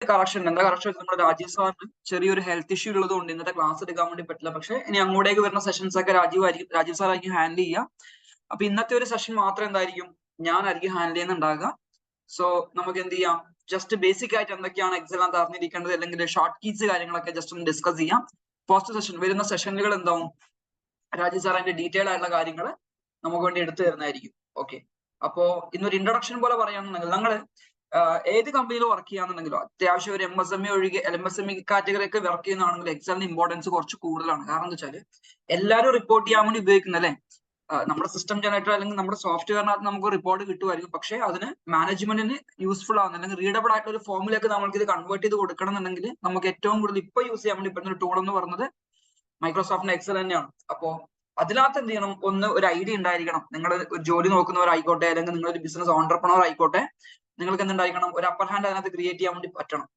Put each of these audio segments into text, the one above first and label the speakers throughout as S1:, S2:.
S1: Correction എന്താ correction നമ്മുടെ രാജീവ് സാറിന് ചെറിയൊരു ഹെൽത്ത് ഇഷ്യൂ ഉള്ളത് കൊണ്ട് ഇന്നത്തെ ക്ലാസ് എടുക്കാൻ വേണ്ടി പറ്റില്ല. പക്ഷെ ഇനി അങ്ങോട്ടേക്ക് വരുന്ന സെഷൻസ് ഒക്കെ രാജീവ് സാർ ആയിരിക്കും ഹാൻഡിൽ ചെയ്യുക. അപ്പൊ ഇന്നത്തെ ഒരു സെഷൻ മാത്രം എന്തായിരിക്കും ഞാനായിരിക്കും ഹാൻഡിൽ ചെയ്യുന്നുണ്ടാകുക. സോ നമുക്ക് എന്ത് ചെയ്യാം, ജസ്റ്റ് ബേസിക് ആയിട്ട് എന്തൊക്കെയാണ് എക്സാം അറിഞ്ഞിരിക്കേണ്ടത് അല്ലെങ്കിൽ ഷോർട്ട് കീസ് കാര്യങ്ങളൊക്കെ ജസ്റ്റ് ഒന്ന് ഡിസ്കസ് ചെയ്യാം. ഫസ്റ്റ് സെഷൻ വരുന്ന സെഷനുകൾ എന്താവും രാജീവ് സാർ അതിന്റെ ഡീറ്റെയിൽ ആയിട്ടുള്ള കാര്യങ്ങൾ നമുക്ക് വേണ്ടി എടുത്തു തരുന്നതായിരിക്കും. ഓക്കെ, അപ്പോ ഇന്നൊരു ഇൻട്രൊഡക്ഷൻ പോലെ പറയുകയാണെന്നുണ്ടെങ്കിൽ നിങ്ങൾ ഏത് കമ്പനിയിൽ വർക്ക് ചെയ്യാന്നുണ്ടെങ്കിലോ അത്യാവശ്യം ഒരു MSME ഒഴികെ MSME കാറ്റഗറി ഒക്കെ വർക്ക് ചെയ്യുന്നതാണെങ്കിൽ എക്സാമിന് ഇമ്പോർട്ടൻസ് കുറച്ച് കൂടുതലാണ്. കാരണം എന്താ വെച്ചാൽ എല്ലാവരും റിപ്പോർട്ട് ചെയ്യാൻ വേണ്ടി ഉപയോഗിക്കുന്ന അല്ലെ നമ്മുടെ സിസ്റ്റം ജനറേറ്റർ അല്ലെങ്കിൽ നമ്മുടെ സോഫ്റ്റ്വെയറിനകത്ത് നമുക്ക് റിപ്പോർട്ട് കിട്ടുമായിരിക്കും. പക്ഷേ അതിന് മാനേജ്മെന്റിന് യൂസ്ഫുൾ ആവുന്ന അല്ലെങ്കിൽ റീഡബിൾ ആയിട്ടുള്ള ഒരു ഫോമിലേക്ക് നമ്മൾക്ക് ഇത് കൺവേർട്ട് ചെയ്ത് കൊടുക്കണം എന്നുണ്ടെങ്കിൽ നമുക്ക് ഏറ്റവും കൂടുതൽ ഇപ്പൊ യൂസ് ചെയ്യാൻ വേണ്ടി പറ്റുന്ന ഒരു ടൂൾ എന്ന് പറയുന്നത് മൈക്രോസോഫ്റ്റിന്റെ എക്സൽ തന്നെയാണ്. അപ്പോ അതിനകത്ത് എന്ത് ചെയ്യണം, ഒന്ന് ഒരു ഐഡിയ ഉണ്ടായിരിക്കണം. നിങ്ങൾ ഒരു ജോലി നോക്കുന്നവരായിക്കോട്ടെ അല്ലെങ്കിൽ നിങ്ങൾ ഒരു ബിസിനസ് ഓണ്ടർപ്രണർ ആയിക്കോട്ടെ, നിങ്ങൾക്ക് എന്തുണ്ടായിരിക്കണം, ഒരു അപ്പർ ഹാൻഡ് അതിനകത്ത് ക്രിയേറ്റ് ചെയ്യാൻ വേണ്ടി പറ്റണം.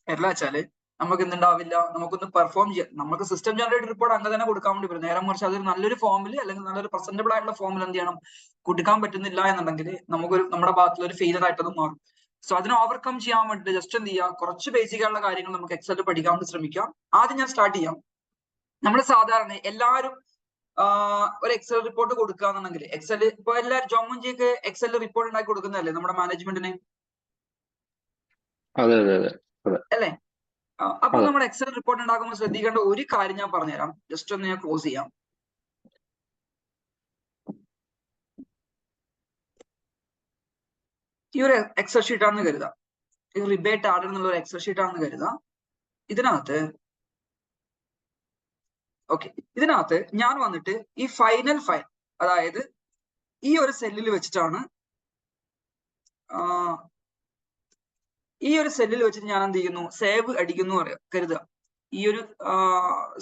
S1: എല്ലാ വെച്ചാല് നമുക്ക് എന്തുണ്ടാവില്ല, നമുക്കൊന്ന് പെർഫോം ചെയ്യാം. നമുക്ക് സിസ്റ്റം ജനറേറ്റഡ് റിപ്പോർട്ട് അങ്ങനെ തന്നെ കൊടുക്കാൻ വേണ്ടി പറ്റും. നേരെ മറിച്ച് അതൊരു നല്ലൊരു ഫോമിൽ അല്ലെങ്കിൽ നല്ലൊരു പ്രസന്റബിൾ ആയിട്ടുള്ള ഫോമിൽ എന്ത് ചെയ്യണം, കൊടുക്കാൻ പറ്റുന്നില്ല എന്നുണ്ടെങ്കിൽ നമുക്കൊരു നമ്മുടെ ഭാഗത്തുള്ള ഒരു ഫെയിലർ ആയിട്ടത് മാറും. സോ അതിനെ ഓവർകം ചെയ്യാൻ വേണ്ടി ജസ്റ്റ് എന്ത് ചെയ്യുക, കുറച്ച് ബേസിക് ആയിട്ടുള്ള കാര്യങ്ങൾ നമുക്ക് എക്സലിൽ പഠിക്കാൻ വേണ്ടി ശ്രമിക്കാം. ആദ്യം ഞാൻ സ്റ്റാർട്ട് ചെയ്യാം. നമ്മൾ സാധാരണ എല്ലാവരും ഒരു എക്സൽ റിപ്പോർട്ട് കൊടുക്കുകയാണെന്നുണ്ടെങ്കിൽ എക്സൽ ഇപ്പൊ എല്ലാവരും ജോമൻജിക്ക് എക്സൽ റിപ്പോർട്ട് ഉണ്ടാക്കി കൊടുക്കുന്നതല്ലേ നമ്മുടെ മാനേജ്മെന്റിന് അല്ലേ? അപ്പൊ നമ്മുടെ എക്സൽ റിപ്പോർട്ട് ഉണ്ടാക്കുമ്പോൾ ശ്രദ്ധിക്കേണ്ട ഒരു കാര്യം ഞാൻ പറഞ്ഞുതരാം. ജസ്റ്റ് ഒന്ന് ഞാൻ ക്ലോസ് ചെയ്യാം. ഈ ഒരു എക്സൽ ഷീറ്റ് ആണെന്ന് കരുതാം, ഈ റിബേറ്റ് ആർഡർ എന്നുള്ള ഒരു എക്സൽ ഷീറ്റ് ആണെന്ന് കരുതാം. ഇതിനകത്ത് ഓക്കെ, ഇതിനകത്ത് ഞാൻ വന്നിട്ട് ഈ ഫൈനൽ ഫയൽ, അതായത് ഈ ഒരു സെല്ലിൽ വെച്ചിട്ടാണ് ഈ ഒരു സെല്ലിൽ വെച്ചിട്ട് ഞാൻ എന്ത് ചെയ്യുന്നു, സേവ് അടിക്കുന്നു കരുതുക. ഈ ഒരു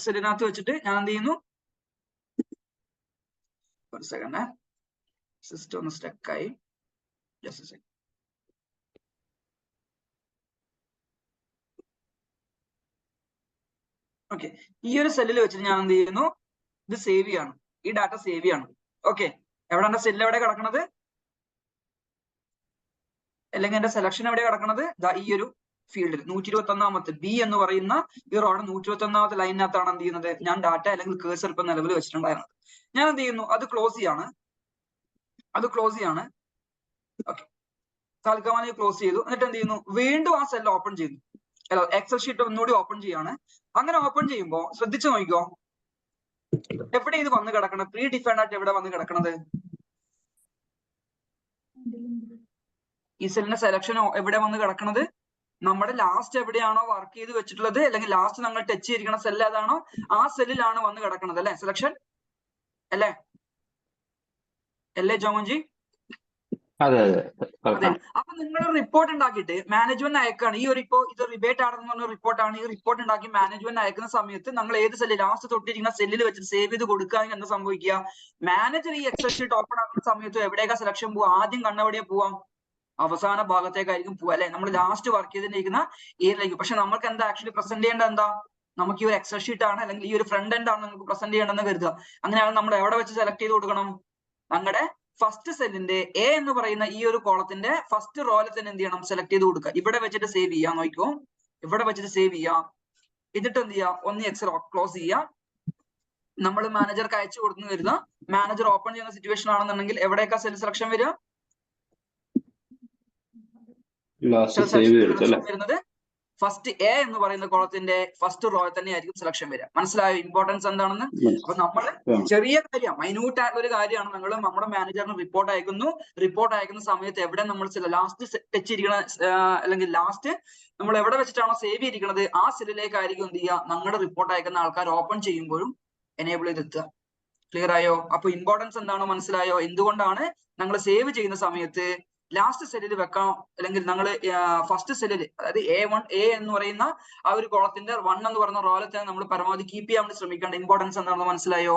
S1: സെല്ലിനകത്ത് വെച്ചിട്ട് ഞാൻ എന്ത് ചെയ്യുന്നു, ഒരു സെക്കൻഡ്, സിസ്റ്റം ഒന്ന് സ്റ്റക്കായി, ജസ്റ്റ് എ സെക്കൻഡ്. ഓക്കെ, ഈ ഒരു സെല്ലിൽ വെച്ചിട്ട് ഞാൻ എന്ത് ചെയ്യുന്നു, ഇത് സേവ് ചെയ്യാണ്, ഈ ഡാറ്റ സേവ് ചെയ്യാണ്. ഓക്കെ, എവിടെയാണ് സെല്ല് എവിടെ കിടക്കുന്നത്, അല്ലെങ്കിൽ എന്റെ സെലക്ഷൻ എവിടെ കിടക്കുന്നത്, ഈ ഒരു ഫീൽഡിൽ 121ാമത്തെ ബി എന്ന് പറയുന്ന ഈ റോഡ് 121ാമത്തെ ലൈനിനകത്താണ് എന്ത് ചെയ്യുന്നത്, ഞാൻ ഡാറ്റ അല്ലെങ്കിൽ കേഴ്സർ ഇപ്പൊ നിലവിൽ വെച്ചിട്ടുണ്ടായിരുന്നത്. ഞാൻ എന്ത് ചെയ്യുന്നു, അത് ക്ലോസ് ചെയ്യാണ്. ഓക്കെ, താൽക്കാലികമായി ക്ലോസ് ചെയ്തു. എന്നിട്ട് എന്ത് ചെയ്യുന്നു, വീണ്ടും ആ സെൽ ഓപ്പൺ ചെയ്യുന്നു. എക്സൽ ഷീറ്റ് ഒന്നുകൂടി ഓപ്പൺ ചെയ്യാണ്. അങ്ങനെ ഓപ്പൺ ചെയ്യുമ്പോൾ ശ്രദ്ധിച്ചു നോക്കിക്കോ, എവിടെ ഇത് വന്ന് കിടക്കണം, പ്രീ ഡിഫൈൻഡ് ആയിട്ട് എവിടെ വന്ന് കിടക്കണത്, ഈ സെല്ലിന്റെ സെലക്ഷൻ എവിടെ വന്ന് കിടക്കണത്, നമ്മുടെ ലാസ്റ്റ് എവിടെയാണോ വർക്ക് ചെയ്ത് വെച്ചിട്ടുള്ളത് അല്ലെങ്കിൽ ലാസ്റ്റ് നമ്മൾ ടച്ച് ചെയ്തിരിക്കുന്ന സെല്ല് ഏതാണോ ആ സെല്ലിലാണ് വന്ന് കിടക്കുന്നത് അല്ലെ, സെലക്ഷൻ അല്ലേ ജോമൻജി? അതെ. അപ്പൊ നിങ്ങൾ റിപ്പോർട്ട് ഉണ്ടാക്കിയിട്ട് മാനേജ്മെന്റ് അയക്കാണ്. ഈ ഒരു ഇപ്പോ ഇത് റിബേറ്റ് ആണെന്ന് പറഞ്ഞ റിപ്പോർട്ടാണ്. ഈ റിപ്പോർട്ട് ഉണ്ടാക്കി മാനേജ്മെന്റ് അയക്കുന്ന സമയത്ത് നമ്മൾ ഏത് സെല്ലിൽ ലാസ്റ്റ് തൊട്ടിരിക്കുന്ന സെല്ലിൽ വെച്ചിട്ട് സേവ് ചെയ്ത് കൊടുക്കുകയാണെങ്കിൽ എന്താ സംഭവിക്കുക, മാനേജർ ഈ എക്സൽ ഷീറ്റ് ഓപ്പൺ ആക്കുന്ന സമയത്ത് എവിടേക്കാ സെലക്ഷൻ പോവാ, ആദ്യം കണ്ണെവിടെയാ പോവാം, അവസാന ഭാഗത്തേക്കായിരിക്കും പോവുക അല്ലെ, നമ്മൾ ലാസ്റ്റ് വർക്ക് ചെയ്തിരിക്കുന്ന ഏരിയയിലേക്ക്. പക്ഷെ നമുക്ക് എന്താ ആക്ച്വലി പ്രസന്റ് ചെയ്യേണ്ടത്, എന്താ, നമുക്ക് ഈ ഒരു എക്സൽ ഷീറ്റ് ആണ് അല്ലെങ്കിൽ ഈ ഒരു ഫ്രണ്ട് എൻഡ് ആണ് നമുക്ക് പ്രസന്റ് ചെയ്യേണ്ടതെന്ന് കരുതുക. അങ്ങനെയാണ് നമ്മൾ എവിടെ വെച്ച് സെലക്ട് ചെയ്ത് കൊടുക്കണം, നമ്മുടെ ഫസ്റ്റ് സെല്ലിന്റെ എ എന്ന് പറയുന്ന ഈ ഒരു കോളത്തിന്റെ ഫസ്റ്റ് റോയിൽ തന്നെ എന്ത് ചെയ്യണം, സെലക്ട് ചെയ്ത് കൊടുക്കുക. ഇവിടെ വെച്ചിട്ട് സേവ് ചെയ്യാൻ നോക്കിക്കോ, ഇവിടെ വെച്ചിട്ട് സേവ് ചെയ്യാം. എന്നിട്ട് എന്ത് ചെയ്യാം, ഒന്ന് എക്സൽ ക്ലോസ് ചെയ്യാം. നമ്മൾ മാനേജർക്ക് അയച്ചു കൊടുക്കുന്നു കരുതുക. മാനേജർ ഓപ്പൺ ചെയ്യുന്ന സിറ്റുവേഷൻ ആണെന്നുണ്ടെങ്കിൽ എവിടേക്കാ സെൽ സെലക്ഷൻ വരിക, വരുന്നത് ഫസ്റ്റ് എ എന്ന് പറയുന്ന കോളത്തിന്റെ ഫസ്റ്റ് റോ തന്നെ ആയിരിക്കും സെലക്ഷൻ വരിക. മനസ്സിലായോ ഇമ്പോർട്ടൻസ് എന്താണെന്ന്? അപ്പൊ നമ്മള് ചെറിയ കാര്യം, മൈന്യൂട്ട് ആയിട്ടുള്ള ഒരു കാര്യമാണ്. നിങ്ങൾ നമ്മുടെ മാനേജറിന് റിപ്പോർട്ട് അയക്കുന്ന സമയത്ത് എവിടെ നമ്മൾ ലാസ്റ്റ് ടച്ച് ഇരിക്കണ അല്ലെങ്കിൽ ലാസ്റ്റ് നമ്മൾ എവിടെ വെച്ചിട്ടാണോ സേവ് ചെയ്തിരിക്കുന്നത് ആ സെല്ലിലേക്കായിരിക്കും എന്ത് ചെയ്യുക, നമ്മുടെ റിപ്പോർട്ട് അയക്കുന്ന ആൾക്കാർ ഓപ്പൺ ചെയ്യുമ്പോഴും എനേബിൾ ചെയ്തെത്തുക. ക്ലിയർ ആയോ? അപ്പൊ ഇമ്പോർട്ടൻസ് എന്താണോ മനസ്സിലായോ? എന്തുകൊണ്ടാണ് നമ്മൾ സേവ് ചെയ്യുന്ന സമയത്ത് ലാസ്റ്റ് സെല്ലിൽ വെക്കാം, അല്ലെങ്കിൽ നിങ്ങൾ ഫസ്റ്റ് സെല്ലിൽ, അതായത് എ എന്ന് പറയുന്ന ആ ഒരു കോളത്തിന്റെ 1 എന്ന് പറയുന്ന റോയിൽ തന്നെ നമ്മൾ പരമാവധി കീപ്പ് ചെയ്യാൻ വേണ്ടി ശ്രമിക്കേണ്ട ഇമ്പോർട്ടൻസ് എന്താണെന്ന് മനസ്സിലായോ?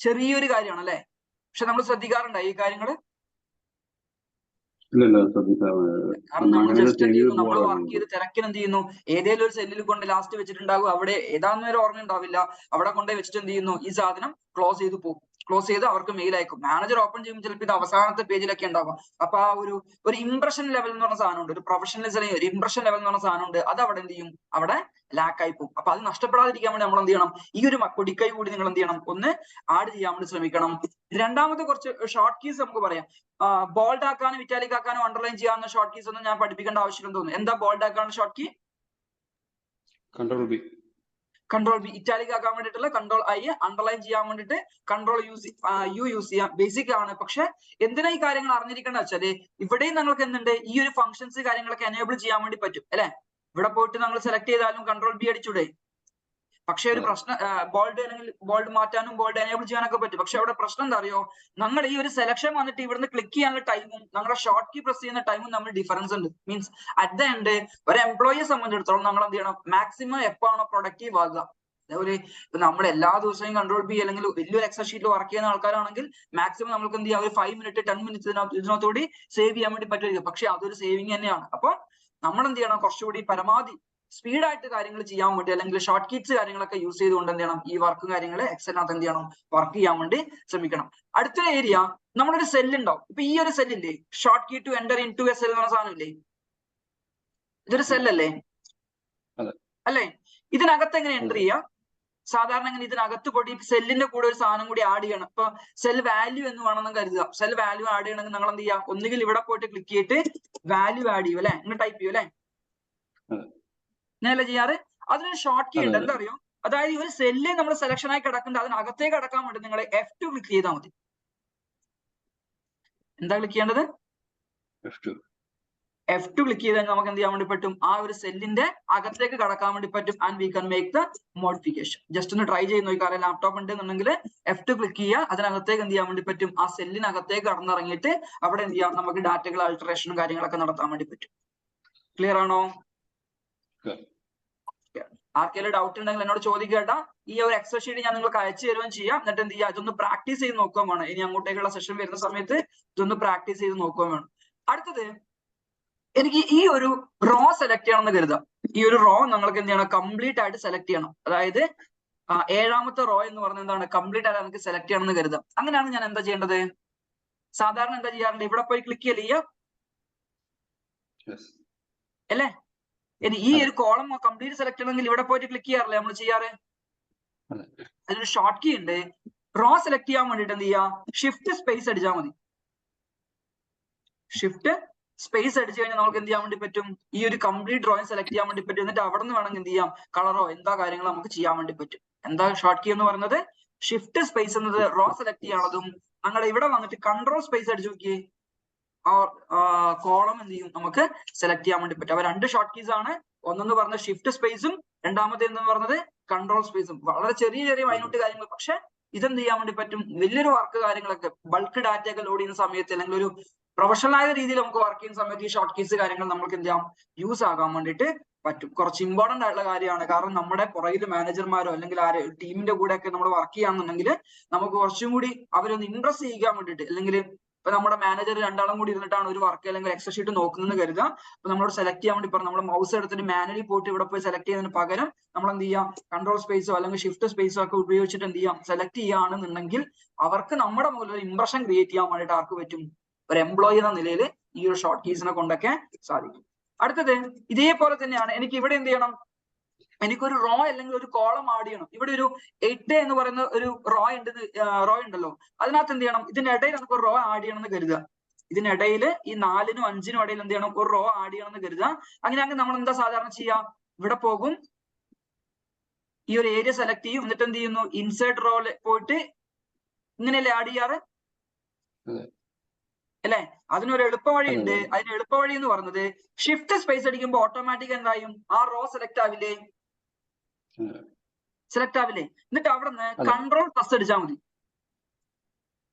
S1: ചെറിയൊരു കാര്യമാണ് അല്ലെ, പക്ഷെ നമ്മൾ ശ്രദ്ധിക്കാറുണ്ടോ ഈ കാര്യങ്ങള്? കാരണം നമ്മൾ ജസ്റ്റ് എന്ത് ചെയ്യുന്നു, നമ്മൾ വർക്ക് ചെയ്ത് തിരക്കിന് എന്ത് ചെയ്യുന്നു, ഏതെങ്കിലും ഒരു സെല്ലിൽ കൊണ്ട് ലാസ്റ്റ് വെച്ചിട്ടുണ്ടാകും, അവിടെ ഏതാണെന്ന് ഒരു ഓർമ്മ ഉണ്ടാവില്ല, അവിടെ കൊണ്ട് വെച്ചിട്ട് എന്ത് ചെയ്യുന്നു, ഈ സാധനം ക്ലോസ് ചെയ്ത് പോകും. ക്ലോസ് ചെയ്ത് അവർക്ക് മെയിൽ അയക്കും. മാനേജർ ഓപ്പൺ ചെയ്യുമ്പോൾ ചിലപ്പോൾ ഇത് അവസാനത്തെ പേജിലൊക്കെ ഉണ്ടാകും. അപ്പൊ ആ ഒരു ഇംപ്രഷൻ ലെവൽ എന്ന് പറഞ്ഞ സാധനമുണ്ട്, ഒരു പ്രൊഫഷണലിസം, ഒരു ഇംപ്രഷൻ ലെവൽ എന്ന് പറഞ്ഞ സാധനമുണ്ട്. അത് അവിടെ എന്ത് ചെയ്യും, അവിടെ ലാക്ക് ആയി പോകും. അപ്പൊ അത് നഷ്ടപ്പെടാതിരിക്കാൻ വേണ്ടി നമ്മൾ എന്ത് ചെയ്യണം, ഈ ഒരു പൊടിക്കൈ കൂടി നിങ്ങൾ എന്ത് ചെയ്യണം, ഒന്ന് ആഡ് ചെയ്യാൻ വേണ്ടി ശ്രമിക്കണം. രണ്ടാമത്തെ കുറച്ച് ഷോർട്ട് കീസ് നമുക്ക് പറയാം. ബോൾഡ് ആക്കാനും ഇറ്റാലിക് ആക്കാനും അണ്ടർലൈൻ ചെയ്യാവുന്ന ഷോർട്ട് കീസ് ഒന്നും ഞാൻ പഠിപ്പിക്കേണ്ട ആവശ്യം തോന്നുന്നു. എന്താ ബോൾഡ് ആക്കാനുള്ള short key?
S2: Control B.
S1: Control B. Italic ആക്കാൻ വേണ്ടിയിട്ടുള്ള കൺട്രോൾ ഐ, അണ്ടർലൈൻ ചെയ്യാൻ വേണ്ടിയിട്ട് കൺട്രോൾ യു യൂസ് ചെയ്യാം. ബേസിക് ആണ്. പക്ഷെ എന്തിനാ ഈ കാര്യങ്ങൾ അറിഞ്ഞിരിക്കേണ്ട വെച്ചാല് ഇവിടെയും നിങ്ങൾക്ക് എന്തുണ്ട്, ഈ ഒരു ഫംഗ്ഷൻസ് കാര്യങ്ങളൊക്കെ എനേബിൾ ചെയ്യാൻ വേണ്ടി പറ്റും അല്ലെ. ഇവിടെ പോയിട്ട് നമ്മൾ സെലക്ട് ചെയ്താലും കൺട്രോൾ ബി അടിച്ചൂടെ. പക്ഷെ ഒരു പ്രശ്നം, ബോൾഡ് അല്ലെങ്കിൽ ബോൾഡ് മാറ്റാനും ബോൾഡ് എനേബിൾ ചെയ്യാനൊക്കെ പറ്റും. പക്ഷെ അവിടെ പ്രശ്നം എന്താ അറിയോ, നമ്മൾ ഈ ഒരു സെലക്ഷൻ വന്നിട്ട് ഇവിടുന്ന് ക്ലിക്ക് ചെയ്യാനുള്ള ടൈമും നമ്മുടെ ഷോർട്ട് കീ പ്രസ് ചെയ്യുന്ന ടൈമും തമ്മിൽ ഡിഫറൻസ് ഉണ്ട്. മീൻസ് അറ്റ് ദ എൻഡ് ഒരു എംപ്ലോയിയെ സംബന്ധിച്ചിടത്തോളം നമ്മൾ എന്ത് ചെയ്യണം, മാക്സിമം എപ്പോഴാണോ പ്രൊഡക്റ്റീവ് ആകുക, അതേപോലെ ഇപ്പൊ നമ്മൾ എല്ലാ ദിവസവും കൺട്രോൾ ബി അല്ലെങ്കിൽ വലിയൊരു എക്സൽ ഷീറ്റിൽ വർക്ക് ചെയ്യുന്ന ആൾക്കാരാണെങ്കിൽ മാക്സിമം നമുക്ക് എന്ത് ചെയ്യാം, ഒരു 5 മിനിറ്റ് 10 മിനിറ്റ്സ് ഇതിനകത്തുകൂടി സേവ് ചെയ്യാൻ വേണ്ടി പറ്റുമായിരിക്കും. പക്ഷെ അതൊരു സേവിങ് തന്നെയാണ്. അപ്പൊ നമ്മൾ എന്ത് ചെയ്യണം, കുറച്ചുകൂടി പരമാവധി സ്പീഡായിട്ട് കാര്യങ്ങൾ ചെയ്യാൻ വേണ്ടി അല്ലെങ്കിൽ ഷോർട്ട് കീസ് കാര്യങ്ങളൊക്കെ യൂസ് ചെയ്തുകൊണ്ട് എന്ത് ചെയ്യണം, ഈ വർക്കും കാര്യങ്ങൾ എക്സലിനകത്ത് എന്ത് ചെയ്യണം, വർക്ക് ചെയ്യാൻ വേണ്ടി ശ്രമിക്കണം. അടുത്തൊരു ഏരിയ, നമ്മളൊരു സെല്ല് ഉണ്ടാവും. ഇപ്പൊ ഈ ഒരു സെല്ലില്ലേ, short key to enter into a cell എന്ന് പറഞ്ഞ സാധനം ഇല്ലേ, ഇതൊരു സെല്ലല്ലേ അല്ലേ? ഇതിനകത്ത് എങ്ങനെ എൻ്റർ ചെയ്യാം? സാധാരണ എങ്ങനെ ഇതിനകത്ത് പോയി സെല്ലിന്റെ കൂടെ ഒരു സാധനം കൂടി ആഡ് ചെയ്യണം. ഇപ്പൊ സെൽ വാല്യൂ എന്ന് വേണമെന്ന് കരുതുക. സെൽ വാല്യൂ ആഡ് ചെയ്യണമെങ്കിൽ നിങ്ങൾ എന്ത് ചെയ്യാം, ഒന്നുകിൽ ഇവിടെ പോയിട്ട് ക്ലിക്ക് ചെയ്തിട്ട് വാല്യൂ ആഡ് ചെയ്യും അല്ലെ, ഇങ്ങനെ ടൈപ്പ് ചെയ്യും അല്ലെ, ഇങ്ങനെയല്ല ചെയ്യാറ്. അതിനൊരു ഷോർട്ട് കീ ഉണ്ട്, എന്താ അറിയോ? അതായത് ഈ ഒരു സെല്ല് നമ്മൾ സെലക്ഷൻ ആയി കിടക്കേണ്ട, അതിനകത്തേക്ക് കടക്കാൻ വേണ്ടി നിങ്ങൾ F2 ക്ലിക്ക് ചെയ്താൽ മതി. എന്താ ക്ലിക്ക് ചെയ്യേണ്ടത്? F2 ക്ലിക്ക് ചെയ്താൽ നമുക്ക് എന്ത് ചെയ്യാൻ വേണ്ടി പറ്റും, ആ ഒരു സെല്ലിന്റെ അകത്തേക്ക് കടക്കാൻ വേണ്ടി പറ്റും. ആൻഡ് വി കൺ മേക്ക് ദ മോഡിഫിക്കേഷൻ. ജസ്റ്റ് ഒന്ന് ട്രൈ ചെയ്ത് നോക്കിയാൽ, ലാപ്ടോപ്പ് ഉണ്ടെന്നുണ്ടെങ്കിൽ F2 ക്ലിക്ക് ചെയ്യുക, അതിനകത്തേക്ക് എന്ത് ചെയ്യാൻ വേണ്ടി പറ്റും, ആ സെല്ലിനകത്തേക്ക് കടന്നിറങ്ങിയിട്ട് അവിടെ എന്ത് ചെയ്യാം, നമുക്ക് ഡാറ്റകൾ അൾട്ടറേഷനും കാര്യങ്ങളൊക്കെ നടത്താൻ വേണ്ടി പറ്റും. ക്ലിയർ ആണോ? ആർക്കെങ്കിലും ഡൗട്ട് ഉണ്ടെങ്കിൽ എന്നോട് ചോദിക്കേണ്ട. ഈ ഒരു എക്സൽ ഷീറ്റ് ഞാൻ നിങ്ങൾക്ക് അയച്ചു തരുകയും ചെയ്യാം. എന്നിട്ട് എന്ത് ചെയ്യുക, ഇതൊന്ന് പ്രാക്ടീസ് ചെയ്ത് നോക്കുകയും വേണം. ഇനി അങ്ങോട്ടേക്കുള്ള സെഷൻ വരുന്ന സമയത്ത് ഇതൊന്ന് പ്രാക്ടീസ് ചെയ്ത് നോക്കുകയും വേണം. അടുത്തത്, എനിക്ക് ഈ ഒരു റോ സെലക്ട് ചെയ്യണമെന്ന് കരുതാം. ഈ ഒരു റോ നിങ്ങൾക്ക് എന്ത് ചെയ്യണം, കംപ്ലീറ്റ് ആയിട്ട് സെലക്ട് ചെയ്യണം. അതായത് 7ാമത്തെ റോ എന്ന് പറഞ്ഞ എന്താണ്, കംപ്ലീറ്റ് ആയിട്ട് നമുക്ക് സെലക്ട് ചെയ്യണമെന്ന് കരുതാം. അങ്ങനെയാണ് ഞാൻ എന്താ ചെയ്യേണ്ടത്? സാധാരണ എന്താ ചെയ്യാറുണ്ട്, ഇവിടെ പോയി ക്ലിക്ക് ചെയ്യുക അല്ലേ. ഇനി ഈ ഒരു കോളം കംപ്ലീറ്റ് സെലക്ട് ചെയ്യണമെങ്കിൽ ഇവിടെ പോയിട്ട് ക്ലിക്ക് ചെയ്യാറില്ലേ നമ്മൾ ചെയ്യാറ്. അതിനൊരു ഷോർട്ട് കീ ഉണ്ട്. റോ സെലക്ട് ചെയ്യാൻ വേണ്ടിട്ട് എന്ത് ചെയ്യാം, ഷിഫ്റ്റ് സ്പേസ് അടിച്ചാൽ മതി. ഷിഫ്റ്റ് സ്പേസ് അടിച്ചു കഴിഞ്ഞാൽ നമുക്ക് എന്ത് ചെയ്യാൻ വേണ്ടി പറ്റും, ഈ ഒരു കംപ്ലീറ്റ് ഡ്രോയിങ് സെലക്ട് ചെയ്യാൻ വേണ്ടി പറ്റും. എന്നിട്ട് അവിടെ നിന്ന് വേണമെങ്കിൽ എന്ത് ചെയ്യാം, കളറോ എന്താ കാര്യങ്ങൾ നമുക്ക് ചെയ്യാൻ വേണ്ടി പറ്റും. എന്താ ഷോർട്ട് കീ എന്ന് പറയുന്നത്? ഷിഫ്റ്റ് സ്പേസ് എന്നത് റോ സെലക്ട് ചെയ്യാനുള്ളതും, ഞങ്ങൾ ഇവിടെ വന്നിട്ട് കൺട്രോൾ സ്പേസ് അടിച്ചു നോക്കിയേ, കോളം എന്ത് ചെയ്യും, നമുക്ക് സെലക്ട് ചെയ്യാൻ വേണ്ടി പറ്റും. അവ 2 ഷോർട്ട് കീസ് ആണ്. ഒന്നെന്ന് പറഞ്ഞ ഷിഫ്റ്റ് സ്പേസും, രണ്ടാമത്തെ എന്ന് പറഞ്ഞത് കൺട്രോൾ സ്പേസും. വളരെ ചെറിയ മൈന്യൂട്ട് കാര്യങ്ങൾ, പക്ഷെ ഇതെന്ത് ചെയ്യാൻ വേണ്ടി പറ്റും, വലിയൊരു വർക്ക് കാര്യങ്ങളൊക്കെ ബൾക്ക് ഡാറ്റ ഒക്കെ ലോഡ് ചെയ്യുന്ന സമയത്ത് അല്ലെങ്കിൽ ഒരു പ്രൊഫഷണൽ ആയ രീതിയിൽ നമുക്ക് വർക്ക് ചെയ്യുന്ന സമയത്ത് ഈ ഷോർട്ട് കീസ് കാര്യങ്ങൾ നമുക്ക് എന്ത് ചെയ്യാം, യൂസ് ആകാൻ വേണ്ടിയിട്ട് പറ്റും. കുറച്ച് ഇമ്പോർട്ടന്റ് ആയിട്ടുള്ള കാര്യമാണ്. കാരണം നമ്മുടെ പുറകിൽ മാനേജർമാരോ അല്ലെങ്കിൽ ടീമിന്റെ കൂടെ ഒക്കെ നമ്മൾ വർക്ക് ചെയ്യാന്നുണ്ടെങ്കിൽ നമുക്ക് കുറച്ചും കൂടി അവരൊന്ന് ഇംപ്രസ് ചെയ്യാൻ വേണ്ടിയിട്ട്, അല്ലെങ്കിൽ ഇപ്പൊ നമ്മുടെ മാനേജർ 2 ആളും കൂടി ഇരുന്നിട്ടാണ് ഒരു വർക്ക് അല്ലെങ്കിൽ എക്സൽ ഷീറ്റ് നോക്കുന്നത് കരുതുക. അപ്പൊ നമ്മളോട് സെലക്ട് ചെയ്യാൻ വേണ്ടി പറഞ്ഞു, നമ്മൾ മൗസ് എടുത്തിട്ട് മാനുവലി പോയിട്ട് ഇവിടെ പോയി സെലക്ട് ചെയ്യുന്നതിന് പകരം നമ്മൾ എന്ത് ചെയ്യാം, കൺട്രോൾ സ്പേസോ അല്ലെങ്കിൽ ഷിഫ്റ്റ് സ്പേസോ ഒക്കെ ഉപയോഗിച്ചിട്ട് എന്ത് ചെയ്യാം, സെലക്ട് ചെയ്യുകയാണെന്നുണ്ടെങ്കിൽ അവർക്ക് നമ്മുടെ മുകളിൽ ഒരു ഇംപ്രഷൻ ക്രിയേറ്റ് ചെയ്യാൻ വേണ്ടിയിട്ട് ആർക്ക് പറ്റും, ഒരു എംപ്ലോയി എന്ന നിലയിൽ ഈ ഒരു ഷോർട്ട് കീസിനെ കൊണ്ടൊക്കെ സാധിക്കും. അടുത്തത് ഇതേപോലെ തന്നെയാണ്. എനിക്ക് ഇവിടെ എന്ത് ചെയ്യണം, എനിക്കൊരു റോ അല്ലെങ്കിൽ ഒരു കോളം ആഡ് ചെയ്യണം. ഇവിടെ ഒരു 8 എന്ന് പറയുന്ന ഒരു റോ ഉണ്ടല്ലോ, അതിനകത്ത് എന്ത് ചെയ്യണം, ഇതിന്റെ ഇടയിൽ നമുക്ക് ഒരു റോ ആഡ് ചെയ്യണം എന്ന് കരുതുക. ഇതിനിടയിൽ ഈ 4നും 5നും ഇടയിൽ എന്ത് ചെയ്യണം, ഒരു റോ ആഡ് ചെയ്യണം എന്ന് കരുതുക. അങ്ങനെയാണെങ്കിൽ നമ്മൾ എന്താ സാധാരണ ചെയ്യാം, ഇവിടെ പോകും, ഈ ഒരു ഏരിയ സെലക്ട് ചെയ്യും, എന്നിട്ട് എന്ത് ചെയ്യുന്നു, ഇൻസേർട്ട് റോയിൽ പോയിട്ട് ഇങ്ങനെയല്ലേ ആഡ് ചെയ്യാറ് അല്ലെ. അതിനൊരു എളുപ്പവഴി ഉണ്ട്. അതിന് എളുപ്പവഴി എന്ന് പറഞ്ഞത് ഷിഫ്റ്റ് സ്പേസ് അടിക്കുമ്പോൾ ഓട്ടോമാറ്റിക് എന്തായും, ആ റോ സെലക്ട് ആവില്ലേ, എന്നിട്ട് അവിടെ നിന്ന് കൺട്രോൾ പ്ലസ് അടിച്ചാൽ മതി.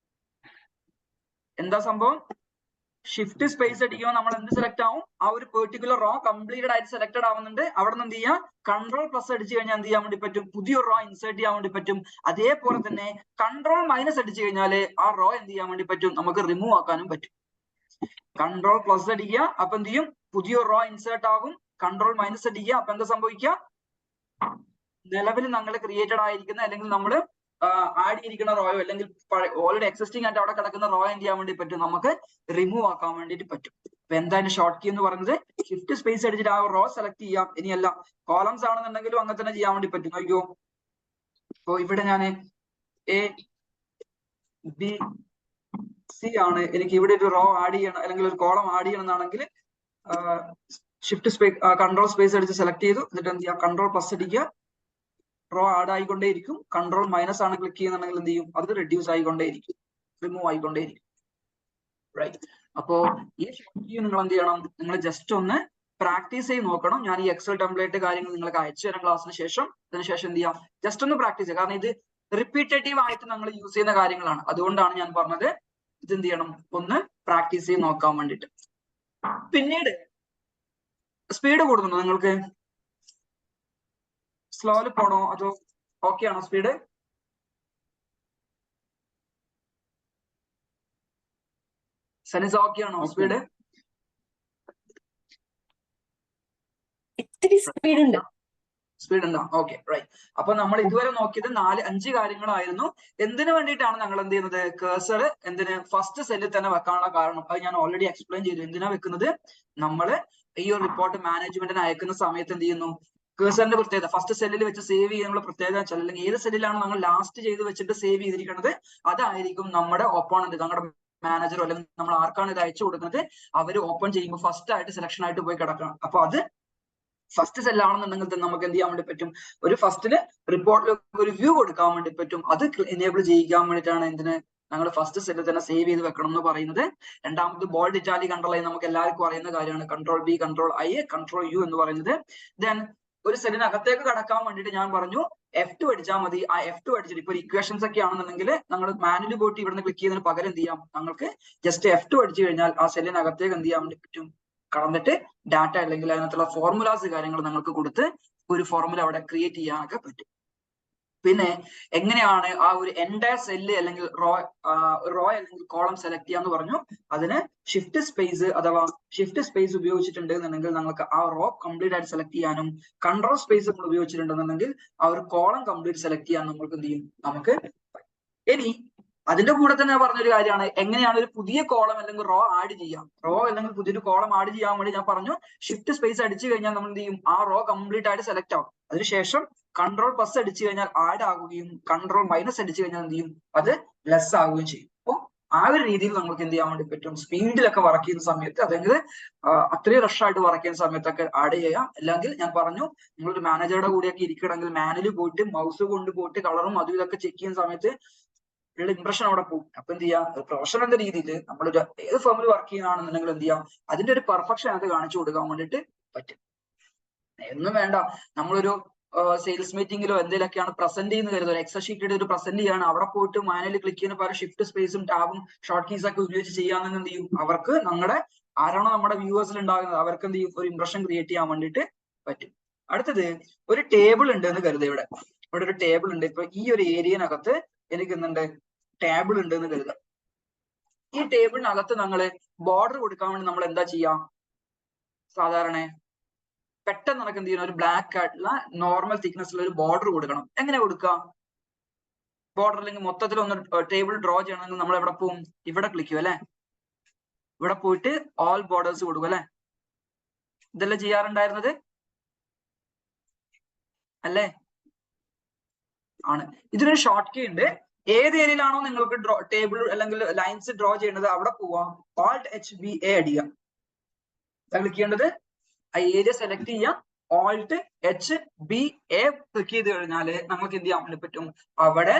S1: എന്താ സംഭവം, ഷിഫ്റ്റ് സ്പേസ് അടിക്കുമ്പോൾ നമ്മൾ എന്ത് സെലക്ട് ആവും, ആ ഒരു പെർട്ടിക്കുലർ റോ കംപ്ലീറ്റഡ് ആയിട്ട് സെലക്ടഡ് ആവുന്നുണ്ട്. അവിടെ നിന്ന് എന്ത് ചെയ്യാം, കൺട്രോൾ പ്ലസ് അടിച്ചു കഴിഞ്ഞാൽ എന്ത് ചെയ്യാൻ വേണ്ടി പറ്റും, പുതിയൊരു റോ ഇൻസേർട്ട് ചെയ്യാൻ വേണ്ടി പറ്റും. അതേപോലെ തന്നെ കൺട്രോൾ മൈനസ് അടിച്ചു കഴിഞ്ഞാൽ ആ റോ എന്ത് ചെയ്യാൻ വേണ്ടി പറ്റും, നമുക്ക് റിമൂവ് ആക്കാനും പറ്റും. കൺട്രോൾ പ്ലസ് അടിക്കുക, അപ്പൊ എന്ത് ചെയ്യും, പുതിയൊരു റോ ഇൻസേർട്ട് ആകും. കൺട്രോൾ മൈനസ് അടിക്കുക, അപ്പൊ എന്താ സംഭവിക്കുക, നിലവിൽ നമ്മൾ ക്രിയേറ്റഡ് ആയിരിക്കുന്ന അല്ലെങ്കിൽ നമ്മൾ ആഡ് ചെയ്തിരിക്കുന്ന റോയോ അല്ലെങ്കിൽ ഓൾറെഡി എക്സിസ്റ്റിംഗ് ആയിട്ട് അവിടെ കിടക്കുന്ന റോ എന്ത് ചെയ്യാൻ വേണ്ടി പറ്റും, നമുക്ക് റിമൂവ് ആക്കാൻ വേണ്ടിയിട്ട് പറ്റും. അപ്പൊ എന്തായാലും ഷോർട്ട് കീ എന്ന് പറയുന്നത് ഷിഫ്റ്റ് സ്പേസ് അടിച്ചിട്ട് ആ റോ സെലക്ട് ചെയ്യാം. ഇനിയല്ല കോളംസ് ആണെന്നുണ്ടെങ്കിലും അങ്ങനെ തന്നെ ചെയ്യാൻ വേണ്ടി പറ്റും. നോക്കിയോ, അപ്പൊ ഇവിടെ ഞാൻ എ ബി സി ആണ്, എനിക്ക് ഇവിടെ ഒരു റോ ആഡ് ചെയ്യണം അല്ലെങ്കിൽ ഒരു കോളം ആഡ് ചെയ്യണം എന്നാണെങ്കിൽ ഷിഫ്റ്റ് സ്പേസ് കൺട്രോൾ സ്പേസ് അടിച്ച് സെലക്ട് ചെയ്തു. എന്നിട്ട് എന്ത് ചെയ്യാം, കൺട്രോൾ പ്ലസ് അടിക്കുക, റോ ആഡ് ആയിക്കൊണ്ടേയിരിക്കും. കൺട്രോൾ മൈനസ് ആണ് ക്ലിക്ക് ചെയ്യുന്നുണ്ടെങ്കിൽ എന്ത് ചെയ്യും, അത് റെഡ്യൂസ് ആയിക്കൊണ്ടേയിരിക്കും, റിമൂവ് ആയിക്കൊണ്ടേയിരിക്കും. റൈറ്റ്. അപ്പോ ഈ ഷോർട്ട് കീ നിങ്ങൾ എന്ത് ചെയ്യണം, നിങ്ങൾ ജസ്റ്റ് ഒന്ന് പ്രാക്ടീസ് ചെയ്ത് നോക്കണം. ഞാൻ ഈ എക്സൽ ടെംപ്ലേറ്റ് കാര്യങ്ങൾ നിങ്ങൾക്ക് അയച്ചു തരാം ക്ലാസ്സിന് ശേഷം. അതിനുശേഷം എന്ത് ചെയ്യാം, ജസ്റ്റ് ഒന്ന് പ്രാക്ടീസ് ചെയ്യുക. കാരണം ഇത് റിപ്പീറ്റേറ്റീവ് ആയിട്ട് നമ്മൾ യൂസ് ചെയ്യുന്ന കാര്യങ്ങളാണ്. അതുകൊണ്ടാണ് ഞാൻ പറഞ്ഞത് ഇത് എന്ത് ചെയ്യണം, ഒന്ന് പ്രാക്ടീസ് ചെയ്ത് നോക്കാൻ വേണ്ടിട്ട്. പിന്നീട് സ്പീഡ് കൂടുന്നുണ്ടോ നിങ്ങൾക്ക്? സ്ലോയിൽ പോണോ അതോ ഓക്കെ ആണോ സ്പീഡ്? സനിസ് ഓക്കെ ആണോ സ്പീഡ്?
S3: ഇത്തിരി സ്പീഡ് ഉണ്ട്.
S1: സ്പീഡ് ഉണ്ടോ? Okay, right. അപ്പൊ നമ്മൾ ഇതുവരെ നോക്കിയത് 4-5 കാര്യങ്ങളായിരുന്നു. എന്തിനു വേണ്ടിയിട്ടാണ് ഞങ്ങൾ എന്ത് ചെയ്യുന്നത്, കേഴ്സർ എന്തിന് ഫസ്റ്റ് സെല്ലിൽ തന്നെ വെക്കാനുള്ള കാരണം അത് ഞാൻ ഓൾറെഡി എക്സ്പ്ലെയിൻ ചെയ്തു. എന്തിനാ വെക്കുന്നത്, നമ്മൾ ഈ ഒരു റിപ്പോർട്ട് മാനേജ്മെന്റിന് അയക്കുന്ന സമയത്ത് എന്ത് ചെയ്യുന്നു, കേഴ്സറിന്റെ പ്രത്യേകത ഫസ്റ്റ് സെല്ലിൽ വെച്ച് സേവ് ചെയ്യാനുള്ള പ്രത്യേകത വെച്ചാൽ, അല്ലെങ്കിൽ ഏത് സെല്ലിലാണ് നമ്മൾ ലാസ്റ്റ് ചെയ്ത് വെച്ചിട്ട് സേവ് ചെയ്തിരിക്കുന്നത് അതായിരിക്കും നമ്മുടെ ഒപ്പോണന്റ്, നമ്മുടെ മാനേജറോ അല്ലെങ്കിൽ നമ്മൾ ആർക്കാണ് ഇത് അയച്ചു കൊടുക്കുന്നത് അവർ ഓപ്പൺ ചെയ്യുമ്പോൾ ഫസ്റ്റ് ആയിട്ട് സെലക്ഷൻ ആയിട്ട് പോയി കിടക്കണം. അപ്പൊ അത് ഫസ്റ്റ് സെല്ലാണെന്നുണ്ടെങ്കിൽ തന്നെ നമുക്ക് എന്ത് ചെയ്യാൻ വേണ്ടി പറ്റും, ഒരു ഫസ്റ്റില് റിപ്പോർട്ടിൽ ഒരു വ്യൂ കൊടുക്കാൻ വേണ്ടി പറ്റും. അത് എനേബിൾ ചെയ്യിക്കാൻ വേണ്ടിയിട്ടാണ് എന്തിന് ഞങ്ങൾ ഫസ്റ്റ് സെല്ലിൽ തന്നെ സേവ് ചെയ്ത് വെക്കണം എന്ന് പറയുന്നത്. രണ്ടാമത് ബോൾഡ് ഇറ്റാലിക് അണ്ടർലൈൻ നമുക്ക് എല്ലാവർക്കും അറിയുന്ന കാര്യമാണ്. Control B, control I, control U എന്ന് പറയുന്നത്. ദെൻ ഒരു സെല്ലിനകത്തേക്ക് കടക്കാൻ വേണ്ടിയിട്ട് ഞാൻ പറഞ്ഞു F2 അടിച്ചാൽ മതി. ആ F2 അടിച്ചിട്ട് ഇപ്പൊ ഇക്വേഷൻസ് ഒക്കെ ആണെന്നുണ്ടെങ്കിൽ നമ്മൾ മാനുവലി പോയിട്ട് ഇവിടുന്ന് ക്ലിക്ക് ചെയ്യുന്നതിന് പകരം എന്ത് ചെയ്യാം, നമുക്ക് ജസ്റ്റ് F2 അടിച്ചു കഴിഞ്ഞാൽ ആ സെല്ലിനകത്തേക്ക് എന്ത് ചെയ്യാൻ വേണ്ടി പറ്റും, കടന്നിട്ട് ഡാറ്റ അല്ലെങ്കിൽ അതിനകത്തുള്ള ഫോർമുലാസ് കാര്യങ്ങൾ നിങ്ങൾക്ക് കൊടുത്ത് ഒരു ഫോർമുല അവിടെ ക്രിയേറ്റ് ചെയ്യാനൊക്കെ പറ്റും. പിന്നെ എങ്ങനെയാണ് ആ ഒരു എൻറ്റയർ സെല്ല് അല്ലെങ്കിൽ റോ അല്ലെങ്കിൽ കോളം സെലക്ട് ചെയ്യാന്ന് പറഞ്ഞു. അതിന് ഷിഫ്റ്റ് സ്പേസ് അഥവാ ഷിഫ്റ്റ് സ്പേസ് ഉപയോഗിച്ചിട്ടുണ്ട് എന്നുണ്ടെങ്കിൽ നമുക്ക് ആ റോ കംപ്ലീറ്റ് ആയിട്ട് സെലക്ട് ചെയ്യാനും, കൺട്രോൾ സ്പേസ് നമ്മൾ ഉപയോഗിച്ചിട്ടുണ്ടെന്നുണ്ടെങ്കിൽ ആ ഒരു കോളം കംപ്ലീറ്റ് സെലക്ട് ചെയ്യാൻ നമുക്ക് എന്ത് ചെയ്യും, നമുക്ക്. ഇനി അതിന്റെ കൂടെ തന്നെ പറഞ്ഞൊരു കാര്യമാണ് എങ്ങനെയാണ് ഒരു പുതിയ കോളം അല്ലെങ്കിൽ റോ ആഡ് ചെയ്യാം. റോ അല്ലെങ്കിൽ പുതിയൊരു കോളം ആഡ് ചെയ്യാൻ വേണ്ടി ഞാൻ പറഞ്ഞു ഷിഫ്റ്റ് സ്പേസ് അടിച്ചു കഴിഞ്ഞാൽ നമ്മൾ എന്ത് ചെയ്യും, ആ റോ കംപ്ലീറ്റ് ആയിട്ട് സെലക്ട് ആവും. അതിനുശേഷം കൺട്രോൾ പ്ലസ് അടിച്ചു കഴിഞ്ഞാൽ ആഡ് ആകുകയും കൺട്രോൾ മൈനസ് അടിച്ചു കഴിഞ്ഞാൽ എന്ത് ചെയ്യും, അത് ലെസ് ആവുകയും ചെയ്യും. അപ്പോൾ ആ ഒരു രീതിയിൽ നമുക്ക് എന്ത് ചെയ്യാൻ വേണ്ടി പറ്റും, സ്പീഡിലൊക്കെ വർക്ക് ചെയ്യുന്ന സമയത്ത് അല്ലെങ്കിൽ അത്രയും റഷ് ആയിട്ട് വർക്ക് ചെയ്യുന്ന സമയത്തൊക്കെ ആഡ് ചെയ്യാം. അല്ലെങ്കിൽ ഞാൻ പറഞ്ഞു നിങ്ങളൊരു മാനേജറുടെ കൂടെയൊക്കെ ഇരിക്കണമെങ്കിൽ മാനുവലി പോയിട്ട് മൗസ് കൊണ്ട് പോയിട്ട് കളറും അതും ഇതൊക്കെ ചെക്ക് ചെയ്യുന്ന സമയത്ത് ഉള്ള ഇംപ്രഷൻ അവിടെ പോകും. അപ്പൊ എന്ത് ചെയ്യാം, പ്രൊഫഷണൽ എന്ന രീതിയിൽ നമ്മളൊരു ഏത് ഫേമിൽ വർക്ക് ചെയ്യുകയാണെന്നുണ്ടെങ്കിൽ എന്ത് ചെയ്യാം, അതിന്റെ ഒരു പെർഫെക്ഷൻ അത് കാണിച്ചു കൊടുക്കാൻ വേണ്ടിയിട്ട് പറ്റും. ഒന്നും വേണ്ട, നമ്മളൊരു സെയിൽസ് മീറ്റിംഗിലോ എന്തെങ്കിലുമൊക്കെയാണ് പ്രസന്റ് ചെയ്യുന്ന കരുതുക, ഒരു എക്സൽ ഷീറ്റ് ഒരു പ്രസന്റ് ചെയ്യാണ്, അവിടെ പോയിട്ട് മാനുവലി ക്ലിക്ക് ചെയ്യുന്ന പല ഷിഫ്റ്റ് സ്പേസും ടാബും ഷോർട്ട് കീസ് ഒക്കെ ഉപയോഗിച്ച് ചെയ്യാമെന്ന് എന്ത് ചെയ്യും, അവർക്ക് ആരാണോ നമ്മുടെ വ്യൂവേഴ്സിൽ ഉണ്ടാകുന്നത് അവർക്ക് എന്ത് ചെയ്യും, ഒരു ഇംപ്രഷൻ ക്രിയേറ്റ് ചെയ്യാൻ വേണ്ടിയിട്ട് പറ്റും. അടുത്തത് ഒരു ടേബിൾ ഉണ്ട് എന്ന് കരുതുക. ഇവിടെ ഒരു ടേബിൾ ഉണ്ട്. ഇപ്പൊ ഈ ഒരു ഏരിയനകത്ത് എനിക്ക് എന്തുണ്ട്, ടേബിൾ ഉണ്ട് എന്ന് കരുതുക. ഈ ടേബിളിനകത്ത് നമ്മള് ബോർഡർ കൊടുക്കാൻ വേണ്ടി നമ്മൾ എന്താ ചെയ്യാം, സാധാരണ പെട്ടെന്ന് നമുക്ക് എന്ത് ചെയ്യണം, ഒരു ബ്ലാക്ക് ആയിട്ടുള്ള നോർമൽ തിക്നെസ്സിലുള്ള ഒരു ബോർഡർ കൊടുക്കണം. എങ്ങനെ കൊടുക്കാം, ബോർഡർ അല്ലെങ്കിൽ മൊത്തത്തിൽ ഒന്ന് ടേബിൾ ഡ്രോ ചെയ്യണമെങ്കിൽ നമ്മൾ എവിടെ പോകും, ഇവിടെ ക്ലിക്ക് ചെയ്യും അല്ലെ, ഇവിടെ പോയിട്ട് ഓൾ ബോർഡേഴ്സ് കൊടുക്കും അല്ലെ, ഇതെല്ലാം ചെയ്യാറുണ്ടായിരുന്നത് അല്ലേ, ആണ്. ഇതിനൊരു ഷോർട്ട് കീ ഉണ്ട്. ഏത് ഏരിയയിലാണോ നിങ്ങൾക്ക് ടേബിൾ അല്ലെങ്കിൽ ലൈൻസ് ഡ്രോ ചെയ്യേണ്ടത് അവിടെ പോവാം, Alt+HBA അടിക്കാം. ക്ലിക്ക് ചെയ്യേണ്ടത് ആ ഏരിയ സെലക്ട് ചെയ്യാം, Alt+HBA ക്ലിക്ക് ചെയ്ത് കഴിഞ്ഞാൽ നമുക്ക് എന്ത് ചെയ്യാൻ വേണ്ടി പറ്റും, അവിടെ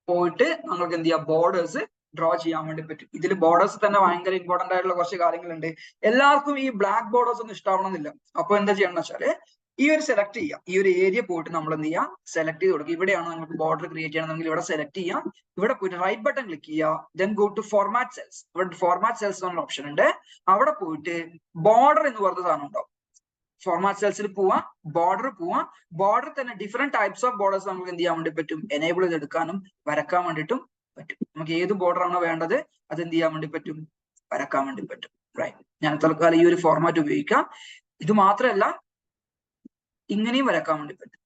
S1: പോയിട്ട് നമുക്ക് എന്ത് ചെയ്യാം, ബോർഡേഴ്സ് ഡ്രോ ചെയ്യാൻ വേണ്ടി പറ്റും. ഇതിൽ ബോർഡേഴ്സ് തന്നെ ഭയങ്കര ഇമ്പോർട്ടന്റ് ആയിട്ടുള്ള കുറച്ച് കാര്യങ്ങളുണ്ട്. എല്ലാവർക്കും ഈ ബ്ലാക്ക് ബോർഡേഴ്സ് ഒന്നും ഇഷ്ടാവണമെന്നില്ല. അപ്പൊ എന്താ ചെയ്യണം വെച്ചാല് ഈ ഒരു സെലക്ട് ചെയ്യാം, ഈ ഒരു ഏരിയ പോയിട്ട് നമ്മൾ എന്ത് ചെയ്യാം, സെലക്ട് ചെയ്ത് കൊടുക്കുക. ഇവിടെയാണ് നമുക്ക് ബോർഡർ ക്രിയേറ്റ് ചെയ്യണമെങ്കിൽ ഇവിടെ സെലക്ട് ചെയ്യാം, ഇവിടെ പോയിട്ട് റൈറ്റ് ബട്ടൺ ക്ലിക്ക് ചെയ്യുക, then go to format cells. ഇവിടെ ഫോർമാറ്റ് സെൽസ് എന്നുള്ള ഓപ്ഷൻ ഉണ്ട്, അവിടെ പോയിട്ട് ബോർഡർ എന്ന് പറഞ്ഞ സാധനം ഉണ്ടാവും. ഫോർമാറ്റ് സെൽസിൽ പോവാം, ബോർഡർ പോവാം. ബോർഡർ തന്നെ ഡിഫറെന്റ് ടൈപ്സ് ഓഫ് ബോർഡേഴ്സ് നമുക്ക് എന്ത് ചെയ്യാൻ വേണ്ടി പറ്റും, എനേബിൾ ചെയ്തെടുക്കാനും വരക്കാൻ വേണ്ടിയിട്ടും പറ്റും. നമുക്ക് ഏത് ബോർഡർ ആണോ വേണ്ടത് അത് എന്ത് ചെയ്യാൻ വേണ്ടി പറ്റും, വരക്കാൻ വേണ്ടി പറ്റും. റൈറ്റ്. ഞാൻ തൽക്കാലം ഈ ഒരു ഫോർമാറ്റ് ഉപയോഗിക്കാം. ഇത് മാത്രമല്ല ഇങ്ങനെയും വരക്കാൻ വേണ്ടി പറ്റും.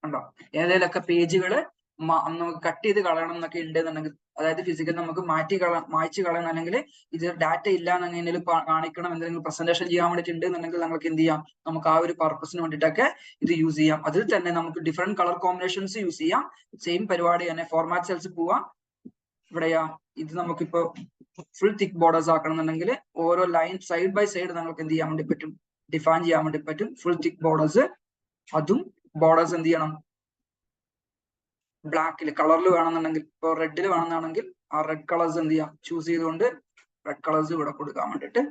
S1: കണ്ടോ ഏതെങ്കിലുമൊക്കെ പേജുകള് നമുക്ക് കട്ട് ചെയ്ത് കളയണം എന്നൊക്കെ ഉണ്ടെന്നുണ്ടെങ്കിൽ, അതായത് ഫിസിക്കൽ നമുക്ക് മായ്ച്ചു കളയണം, അല്ലെങ്കിൽ ഇത് ഡാറ്റ ഇല്ല എന്നെങ്കിലും കാണിക്കണം, എന്തെങ്കിലും പ്രസന്റേഷൻ ചെയ്യാൻ വേണ്ടിയിട്ട് എന്നുണ്ടെങ്കിൽ നമുക്ക് എന്ത് ചെയ്യാം, നമുക്ക് ആ ഒരു പർപ്പസിന് വേണ്ടിയിട്ടൊക്കെ ഇത് യൂസ് ചെയ്യാം. അതിൽ തന്നെ നമുക്ക് ഡിഫറെന്റ് കളർ കോമ്പിനേഷൻസ് യൂസ് ചെയ്യാം. സെയിം പരിപാടി തന്നെ ഫോർമാറ്റ് സെൽസ് പോവാം. ഇവിടെയാ ഇത് നമുക്കിപ്പോ ഫുൾ തിക്ക് ബോർഡേഴ്സ് ആക്കണം എന്നുണ്ടെങ്കിൽ ഓരോ ലൈൻ സൈഡ് ബൈ സൈഡ് നമുക്ക് എന്ത് ചെയ്യാൻ വേണ്ടി പറ്റും, ഡിഫൈൻ ചെയ്യാൻ വേണ്ടി പറ്റും. ഫുൾ തിക്ക് ബോർഡേഴ്സ്, അതും ബോർഡേഴ്സ് എന്ത് ചെയ്യണം, ബ്ലാക്കിൽ കളറിൽ വേണമെന്നുണ്ടെങ്കിൽ, ഇപ്പോൾ റെഡിൽ വേണമെന്നാണെങ്കിൽ ആ റെഡ് കളേഴ്സ് എന്ത് ചെയ്യാം, ചൂസ് ചെയ്തുകൊണ്ട് റെഡ് കളേഴ്സ് ഇവിടെ കൊടുക്കാൻ വേണ്ടിയിട്ട്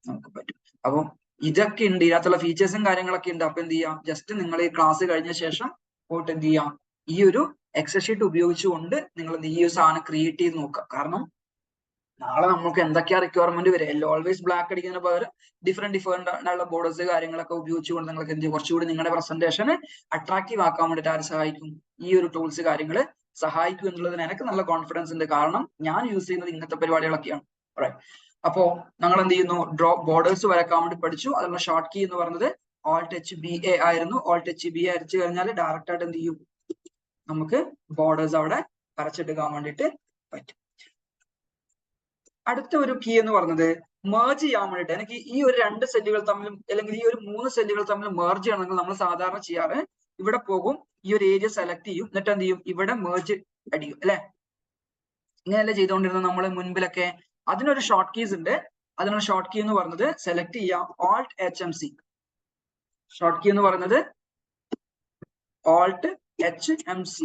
S1: നമുക്ക് പറ്റും. അപ്പം ഇതൊക്കെ ഉണ്ട്, ഇതിനകത്തുള്ള ഫീച്ചേഴ്സും കാര്യങ്ങളൊക്കെ ഉണ്ട്. അപ്പൊ എന്ത് ചെയ്യാം, ജസ്റ്റ് നിങ്ങൾ ഈ ക്ലാസ് കഴിഞ്ഞ ശേഷം പോയിട്ട് എന്ത് ചെയ്യാം, ഈ ഒരു എക്സൽ ഷീറ്റ് ഉപയോഗിച്ചുകൊണ്ട് നിങ്ങൾ ഈ ഒരു സാധനം ക്രിയേറ്റ് ചെയ്ത് നോക്കുക. കാരണം നാളെ നമുക്ക് എന്തൊക്കെയാ റിക്വയർമെന്റ് വരിക, ഓൾവേസ് ബ്ലാക്ക് അടിക്കുന്നതിന് പകരം ഡിഫറെന്റ് ആയിട്ടുള്ള ബോർഡേഴ്സ് കാര്യങ്ങളൊക്കെ ഉപയോഗിച്ചുകൊണ്ട് നിങ്ങൾക്ക് എന്ത് കുറച്ചുകൂടി നിങ്ങളുടെ പ്രസന്റേഷന് അട്രാക്റ്റീവ് ആക്കാൻ വേണ്ടിയിട്ട് ആര് സഹായിക്കും, ഈ ഒരു ടൂൾസ് കാര്യങ്ങൾ സഹായിക്കും എന്നുള്ളതിന് എനിക്ക് നല്ല കോൺഫിഡൻസ് ഉണ്ട്. കാരണം ഞാൻ യൂസ് ചെയ്യുന്നത് ഇങ്ങനത്തെ പരിപാടികളൊക്കെയാണ്. അപ്പോ ഞങ്ങൾ എന്ത് ചെയ്യുന്നു, ബോർഡേഴ്സ് വരക്കാൻ വേണ്ടി പഠിച്ചു. അതിനുള്ള ഷോർട്ട് കീ എന്ന് പറയുന്നത് Alt+HBA ആയിരുന്നു. Alt+HBA അടിച്ചു കഴിഞ്ഞാൽ ഡയറക്റ്റ് ആയിട്ട് എന്ത് ചെയ്യും, നമുക്ക് ബോർഡേഴ്സ് അവിടെ വരച്ചെടുക്കാൻ വേണ്ടിയിട്ട് പറ്റും. അടുത്ത ഒരു കീ എന്ന് പറയുന്നത് മെർജ് ചെയ്യാൻ വേണ്ടിയിട്ട്, എനിക്ക് ഈ ഒരു 2 സെല്ലുകൾ തമ്മിലും അല്ലെങ്കിൽ ഈ ഒരു 3 സെല്ലുകൾ തമ്മിൽ മെർജ് ചെയ്യണമെങ്കിൽ നമ്മൾ സാധാരണ ചെയ്യാറ് ഇവിടെ പോകും, ഈ ഒരു ഏരിയ സെലക്ട് ചെയ്യും, എന്നിട്ട് എന്ത് ചെയ്യും, ഇവിടെ മെർജ് അടിക്കും അല്ലെ. ഇങ്ങനെയല്ലേ ചെയ്തുകൊണ്ടിരുന്നത് നമ്മൾ മുൻപിലൊക്കെ. അതിനൊരു ഷോർട്ട് കീസ് ഉണ്ട്. അതിനുള്ള ഷോർട്ട് കീ എന്ന് പറയുന്നത് സെലക്ട് ചെയ്യാം Alt+HMC. ഷോർട്ട് കീ എന്ന് പറയുന്നത് Alt+HMC.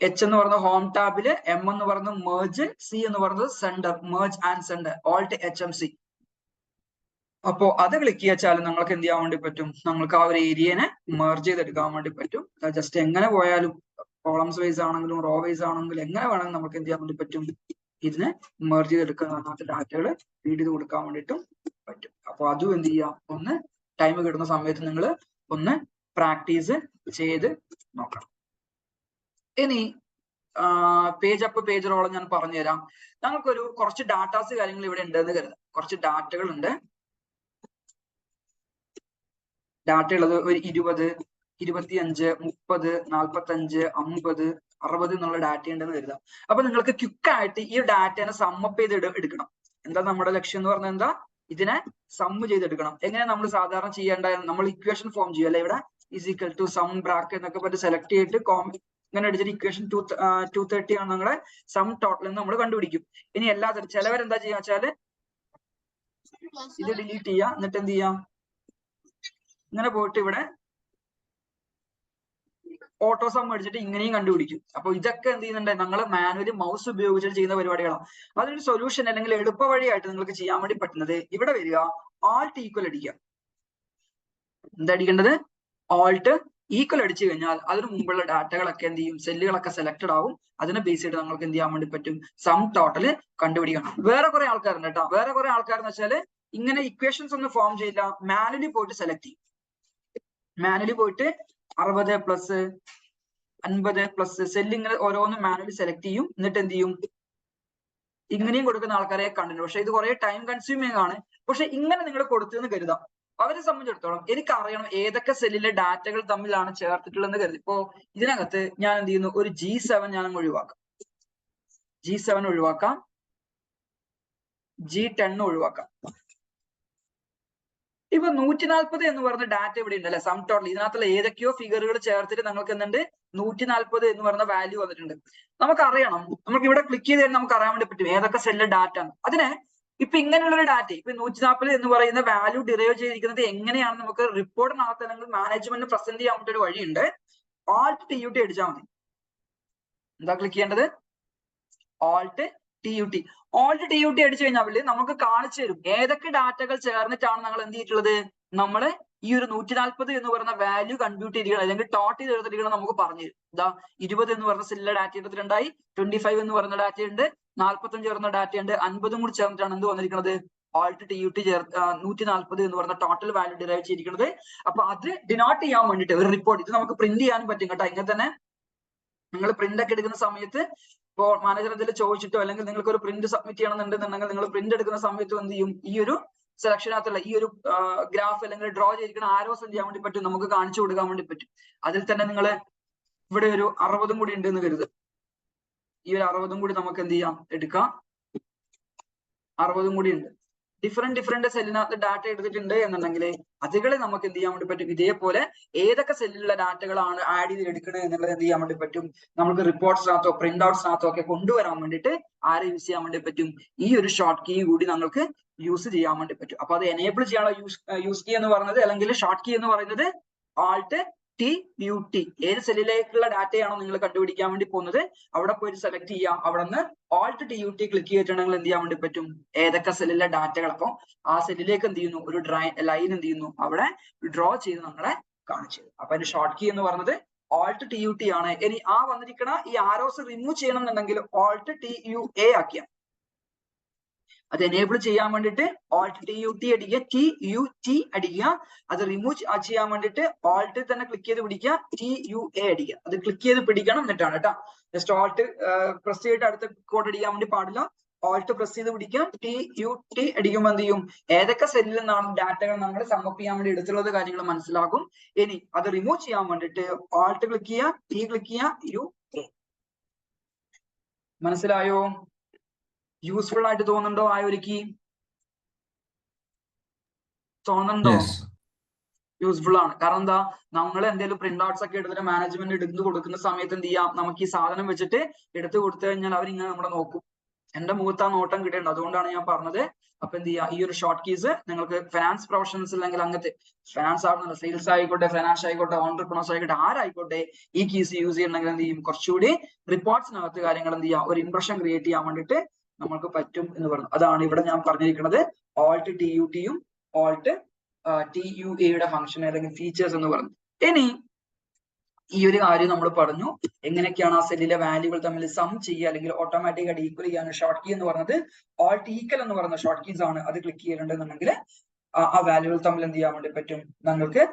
S1: H എന്ന് പറയുന്നത് ഹോം ടാബില്, M എന്ന് പറയുന്നത് മെർജ്, C എന്ന് പറയുന്നത് centre, merge and centre, Alt+HMC. അപ്പോ അത് ക്ലിക്ക് ചെയ്യാച്ചാൽ നിങ്ങൾക്ക് എന്ത് ചെയ്യാൻ വേണ്ടി പറ്റും, നമുക്ക് ആ ഒരു ഏരിയനെ മെർജ് ചെയ്തെടുക്കാൻ വേണ്ടി പറ്റും. ജസ്റ്റ് എങ്ങനെ പോയാലും കോളംസ് വൈസ് ആണെങ്കിലും റോ വൈസ് ആണെങ്കിലും എങ്ങനെ വേണമെങ്കിലും നമുക്ക് എന്ത് ചെയ്യാൻ വേണ്ടി പറ്റും, ഇതിനെ മെർജ് ചെയ്തെടുക്കുന്ന അതിനകത്ത് ഡാറ്റകൾ ഫീഡ് ചെയ്ത് കൊടുക്കാൻ വേണ്ടിയിട്ടും പറ്റും. അപ്പൊ അതും എന്ത് ചെയ്യാം, ഒന്ന് ടൈം കിട്ടുന്ന സമയത്ത് നിങ്ങൾ ഒന്ന് പ്രാക്ടീസ് ചെയ്ത് നോക്കണം. ഇനി പേജ് അപ്പ് പേജ് റോൾ ഞാൻ പറഞ്ഞുതരാം. നമുക്കൊരു കുറച്ച് ഡാറ്റാസ് കാര്യങ്ങൾ ഇവിടെ ഉണ്ടെന്ന് കരുതാം. കുറച്ച് ഡാറ്റകൾ ഉണ്ട്. ഡാറ്റ ഉള്ളത് ഒരു 20, 25, 30, 45, 50, 60 എന്നുള്ള ഡാറ്റ ഉണ്ടെന്ന് കരുതാം. അപ്പൊ നിങ്ങൾക്ക് ക്വിക്കായിട്ട് ഈ ഡാറ്റനെ സമ്മപ്പ് ചെയ്ത് എടുക്കണം. എന്താ നമ്മുടെ ലക്ഷ്യം എന്ന് പറഞ്ഞാൽ എന്താ, ഇതിനെ സമ്മ് ചെയ്തെടുക്കണം. എങ്ങനെ നമ്മൾ സാധാരണ ചെയ്യേണ്ടത്, നമ്മൾ ഇക്വേഷൻ ഫോം ചെയ്യും അല്ലെ. ഇവിടെ = സം ബ്രാക്കറ്റ് എന്നൊക്കെ പറഞ്ഞ് സെലക്ട് ചെയ്തിട്ട് ഇങ്ങനെ അടിച്ചിട്ട് ഇക്വേഷൻ 230 ആണ് നിങ്ങളെ സം ടോട്ടൽ എന്ന് നമ്മൾ കണ്ടുപിടിക്കും. ഇനി എല്ലാത്തരം ചിലവരെന്താ ചെയ്യാ വെച്ചാല് ഇത് ഡിലീറ്റ് ചെയ്യാം, എന്നിട്ട് എന്ത് ചെയ്യാം, ഇങ്ങനെ പോയിട്ട് ഇവിടെ ഓട്ടോ സം അടിച്ചിട്ട് ഇങ്ങനെയും കണ്ടുപിടിക്കും. അപ്പൊ ഇതൊക്കെ എന്ത് ചെയ്യുന്നുണ്ട്, നിങ്ങൾ മാനുവലി മൗസ് ഉപയോഗിച്ചിട്ട് ചെയ്യുന്ന പരിപാടികളാണ്. അതിനൊരു സൊല്യൂഷൻ അല്ലെങ്കിൽ എളുപ്പ വഴിയായിട്ട് നിങ്ങൾക്ക് ചെയ്യാൻ വേണ്ടി പറ്റുന്നത്, ഇവിടെ വരിക Alt= അടിക്കുക. എന്താ അടിക്കേണ്ടത്, Alt= അടിച്ചു കഴിഞ്ഞാൽ അതിന് മുമ്പുള്ള ഡാറ്റകളൊക്കെ എന്ത് ചെയ്യും, സെല്ലുകളൊക്കെ സെലക്ടഡ് ആവും. അതിനെ ബേസ് ചെയ്ത് നമുക്ക് എന്ത് ചെയ്യാൻ വേണ്ടി പറ്റും, സം ടോട്ടൽ കണ്ടുപിടിക്കണം. വേറെ കുറെ ആൾക്കാരുണ്ട് കേട്ടോ. വേറെ കുറെ ആൾക്കാരെന്ന് വെച്ചാൽ ഇങ്ങനെ ഇക്വേഷൻസ് ഒന്നും ഫോം ചെയ്യില്ല, മാനുവലി പോയിട്ട് സെലക്ട് ചെയ്യും. മാനുവലി പോയിട്ട് 60+, 50+ സെല്ല് ഇങ്ങനെ ഓരോന്നും മാനുവലി സെലക്ട് ചെയ്യും. എന്നിട്ട് എന്ത് ചെയ്യും, ഇങ്ങനെയും കൊടുക്കുന്ന ആൾക്കാരെ കണ്ടിട്ടുണ്ട്. പക്ഷെ ഇത് കുറെ ടൈം കൺസ്യൂമിങ് ആണ്. പക്ഷെ ഇങ്ങനെ നിങ്ങൾ കൊടുത്തെന്ന് കരുതാം, അവരെ സംബന്ധിച്ചിടത്തോളം എനിക്കറിയണം ഏതൊക്കെ സെല്ലിലെ ഡാറ്റകൾ തമ്മിലാണ് ചേർത്തിട്ടുള്ളതെന്ന് കരുതി. ഇപ്പോ ഇതിനകത്ത് ഞാൻ എന്ത് ചെയ്യുന്നു, ഒരു G7 ഞാൻ ഒഴിവാക്കാം, G7 ഒഴിവാക്കാം, G10 ഒഴിവാക്കാം. ഇപ്പൊ 140 എന്ന് പറയുന്ന ഡാറ്റ ഇവിടെ ഉണ്ട് അല്ലെ, സം ടോട്ടൽ. ഇതിനകത്തുള്ള ഏതൊക്കെയോ ഫിഗറുകൾ ചേർത്തിട്ട് നമുക്ക് എന്തുണ്ട്, 140 എന്ന് പറയുന്ന വാല്യൂ വന്നിട്ടുണ്ട്. നമുക്കറിയണം, നമുക്ക് ഇവിടെ ക്ലിക്ക് ചെയ്ത് കഴിഞ്ഞാൽ നമുക്ക് അറിയാൻ വേണ്ടി പറ്റും ഏതൊക്കെ സെല്ലിലെ ഡാറ്റ ആണ്. അതിനെ ഇപ്പൊ ഇങ്ങനെയുള്ള ഒരു ഡാറ്റ, ഇപ്പൊ 140 എന്ന് പറയുന്ന വാല്യൂ ഡിറൈവ് ചെയ്തിരിക്കുന്നത് എങ്ങനെയാണ് നമുക്ക് റിപ്പോർട്ടിനകത്ത് അല്ലെങ്കിൽ മാനേജ്മെന്റ് പ്രസന്റ് ചെയ്യാൻ വേണ്ടി ഒരു വഴിയുണ്ട്. Alt+TUT അടിച്ചാൽ മതി. എന്താ ക്ലിക്ക് ചെയ്യേണ്ടത്, Alt+TUT. Alt+TUT അടിച്ചു കഴിഞ്ഞാൽ നമുക്ക് കാണിച്ചു തരും ഏതൊക്കെ ഡാറ്റകൾ ചേർന്നിട്ടാണ് നമ്മൾ എന്ത് ചെയ്തിട്ടുള്ളത്, നമ്മള് ഈ ഒരു 140 എന്ന് പറയുന്ന വാല്യൂ കമ്പ്യൂട്ട് ചെയ്തിരിക്കണം അല്ലെങ്കിൽ ടോട്ട് ചെയ്ത് എടുത്തിരിക്കണം നമുക്ക് പറഞ്ഞു തരും. ഇതാ 20 എന്ന് പറഞ്ഞ സെല്ലിലെ ഡാറ്റ എടുത്തിട്ടുണ്ടായി, 25 എന്ന് പറയുന്ന ഡാറ്റ ഉണ്ട്, 45 ചേർന്ന ഡാറ്റ ഉണ്ട്, 50 കൂടി ചേർന്നിട്ടാണ് എന്ത് വന്നിരിക്കുന്നത്, Alt+TUT 140 എന്ന് പറയുന്ന ടോട്ടൽ വാല്യൂ ഡിറൈവ് ചെയ്തിരിക്കുന്നത്. അപ്പൊ അത് ഡിനോട്ട് ചെയ്യാൻ വേണ്ടിയിട്ട് ഒരു റിപ്പോർട്ട്, ഇത് നമുക്ക് പ്രിന്റ് ചെയ്യാനും പറ്റും കേട്ടോ. ഇങ്ങനെ തന്നെ നിങ്ങൾ പ്രിന്റ് ഒക്കെ എടുക്കുന്ന സമയത്ത് ഇപ്പോൾ മാനേജർ എന്തെങ്കിലും ചോദിച്ചിട്ടോ അല്ലെങ്കിൽ നിങ്ങൾക്ക് ഒരു പ്രിന്റ് സബ്മിറ്റ് ചെയ്യണമെന്നുണ്ടെന്നുണ്ടെങ്കിൽ നിങ്ങൾ പ്രിന്റ് എടുക്കുന്ന സമയത്ത് എന്ത് ചെയ്യും, ഈ ഒരു സെലക്ഷനകത്തുള്ള ഈ ഒരു ഗ്രാഫ് അല്ലെങ്കിൽ ഡ്രോ ചെയ്തിരിക്കുന്ന ആരോസ് എന്ത് ചെയ്യാൻ വേണ്ടി പറ്റും, നമുക്ക് കാണിച്ചു കൊടുക്കാൻ വേണ്ടി പറ്റും. അതിൽ തന്നെ നിങ്ങൾ ഇവിടെ ഒരു 60 കൂടി ഉണ്ട് എന്ന് കരുത്. ഈ ഒരു 60 കൂടി നമുക്ക് എന്ത് ചെയ്യാം, എടുക്കാം. 60 കൂടി ഉണ്ട്. ഡിഫറെന്റ് സെല്ലിനകത്ത് ഡാറ്റ എടുത്തിട്ടുണ്ട് എന്നുണ്ടെങ്കിൽ അതുകളെ നമുക്ക് എന്ത് ചെയ്യാൻ വേണ്ടി പറ്റും, ഇതേപോലെ ഏതൊക്കെ സെല്ലിലുള്ള ഡാറ്റകളാണ് ആഡ് ചെയ്ത് എടുക്കുന്നത് എന്നുള്ളത് എന്ത് ചെയ്യാൻ വേണ്ടി പറ്റും, നമുക്ക് റിപ്പോർട്ട്സിനകത്തോ പ്രിന്റ് ഔട്ട്സിനകത്തോ ഒക്കെ കൊണ്ടുവരാൻ വേണ്ടിയിട്ട് ആരെ യൂസ് ചെയ്യാൻ വേണ്ടി പറ്റും, ഈ ഒരു ഷോർട്ട് കീ കൂടി നമുക്ക് യൂസ് ചെയ്യാൻ വേണ്ടി പറ്റും. അപ്പൊ അത് എനേബിൾ ചെയ്യാനുള്ള യൂസ് കീ എന്ന് പറയുന്നത്, അല്ലെങ്കിൽ ഷോർട്ട് കീ എന്ന് പറയുന്നത് Alt TUT. ഏത് സെല്ലിലേക്കുള്ള ഡാറ്റയാണോ നിങ്ങൾ കണ്ടുപിടിക്കാൻ വേണ്ടി പോകുന്നത് അവിടെ പോയിട്ട് സെലക്ട് ചെയ്യാം. അവിടെ നിന്ന് Alt TUT ക്ലിക്ക് ചെയ്തിട്ടുണ്ടെങ്കിൽ എന്ത് ചെയ്യാൻ വേണ്ടി പറ്റും, ഏതൊക്കെ സെല്ലിലെ ഡാറ്റകൾ, അപ്പൊ ആ സെല്ലിലേക്ക് എന്ത് ചെയ്യുന്നു, ഒരു ലൈൻ എന്ത് ചെയ്യുന്നു അവിടെ ഡ്രോ ചെയ്ത് നമ്മളെ കാണിച്ചു. അപ്പൊ അതിന്റെ ഷോർട്ട് കീ എന്ന് പറയുന്നത് Alt TUT ആണ്. ഇനി ആ വന്നിരിക്കണ ഈ ആരോസ് റിമൂവ് ചെയ്യണം എന്നുണ്ടെങ്കിൽ Alt TUA ആക്കിയ, അത് എനേബിൾ ചെയ്യാൻ വേണ്ടിയിട്ട് Alt TUT അടിക്കുക, TUT അടിക്കുക. അത് റിമൂവ് ചെയ്യാൻ വേണ്ടിയിട്ട് Alt തന്നെ ക്ലിക്ക് ചെയ്ത് പിടിക്കുക, TUA അടിക്കുക. അത് ക്ലിക്ക് ചെയ്ത് പിടിക്കണം എന്നിട്ടാണ് കേട്ടോ. ജസ്റ്റ് Alt പ്രസ് ചെയ്തിട്ട് അടുത്ത കോഡ് അടിക്കാൻ വേണ്ടി പാടില്ല. Alt പ്രസ് ചെയ്ത് പിടിക്കുക, TUT അടിക്കുമ്പോൾ എന്ത് ചെയ്യും, ഏതൊക്കെ സെല്ലിൽ നിന്നാണ് ഡാറ്റകൾ നമ്മൾ സമ്മപ്പ് ചെയ്യാൻ വേണ്ടി എടുത്തുള്ളത് കാര്യങ്ങൾ മനസ്സിലാകും. ഇനി അത് റിമൂവ് ചെയ്യാൻ വേണ്ടിയിട്ട് Alt ക്ലിക്ക് ചെയ്യുക, T ക്ലിക്ക് ചെയ്യുക, UA. മനസ്സിലായോ? യൂസ്ഫുൾ ആയിട്ട് തോന്നുന്നുണ്ടോ? ആ ഒരു കീ തോന്നുന്നുണ്ടോ? യൂസ്ഫുൾ ആണ്. കാരണം എന്താ, നമ്മൾ എന്തെങ്കിലും പ്രിന്റ് ഔട്ട്സ് ഒക്കെ എടുത്തിട്ട് മാനേജ്മെന്റ് എടുത്ത് കൊടുക്കുന്ന സമയത്ത് എന്ത് ചെയ്യാം, നമുക്ക് ഈ സാധനം വെച്ചിട്ട് എടുത്തു കൊടുത്തു കഴിഞ്ഞാൽ അവരിങ്ങനെ നമ്മളെ നോക്കും. എന്റെ മുഖത്ത് ആ നോട്ടം കിട്ടേണ്ട, അതുകൊണ്ടാണ് ഞാൻ പറഞ്ഞത്. അപ്പൊ എന്ത് ചെയ്യുക, ഈ ഒരു ഷോർട്ട് കീസ് നിങ്ങൾക്ക് ഫിനാൻസ് പ്രൊഫഷണൽസ് അല്ലെങ്കിൽ അങ്ങനത്തെ ഫിനാൻസ് ആവുന്ന സെയിൽസ് ആയിക്കോട്ടെ, ഫിനാൻസ് ആയിക്കോട്ടെ, ഓൺടർപ്രണേഴ്സ് ആയിക്കോട്ടെ, ആരായിക്കോട്ടെ, ഈ കീസ് യൂസ് ചെയ്യണമെങ്കിൽ എന്ത് ചെയ്യും, കുറച്ചുകൂടി റിപ്പോർട്ട്സിനകത്ത് കാര്യങ്ങൾ എന്ത് ചെയ്യാം, ഒരു ഇംപ്രഷൻ ക്രിയേറ്റ് ചെയ്യാൻ വേണ്ടിയിട്ട് നമുക്ക് പറ്റും എന്ന് പറഞ്ഞു. അതാണ് ഇവിടെ ഞാൻ പറഞ്ഞിരിക്കുന്നത് Alt TUT-യും Alt TUA-യുടെ ഫംഗ്ഷൻ അല്ലെങ്കിൽ ഫീച്ചേഴ്സ് എന്ന് പറഞ്ഞു. ഇനി ഈ ഒരു കാര്യം നമ്മൾ പറഞ്ഞു, എങ്ങനെയൊക്കെയാണ് ആ സെല്ലിലെ വാല്യൂകൾ തമ്മിൽ സം ചെയ്യുക അല്ലെങ്കിൽ ഓട്ടോമാറ്റിക് ആയിട്ട് ഈക്വൽ ചെയ്യാൻ. ഷോർട്ട് കീ എന്ന് പറയുന്നത് Alt ഈക്വൽ എന്ന് പറയുന്ന ഷോർട്ട് കീസ് ആണ്. അത് ക്ലിക്ക് ചെയ്തിട്ടുണ്ടെന്നുണ്ടെങ്കിൽ ആ വാല്യൂകൾ തമ്മിൽ എന്ത് ചെയ്യാൻ വേണ്ടി പറ്റും, നിങ്ങൾക്ക്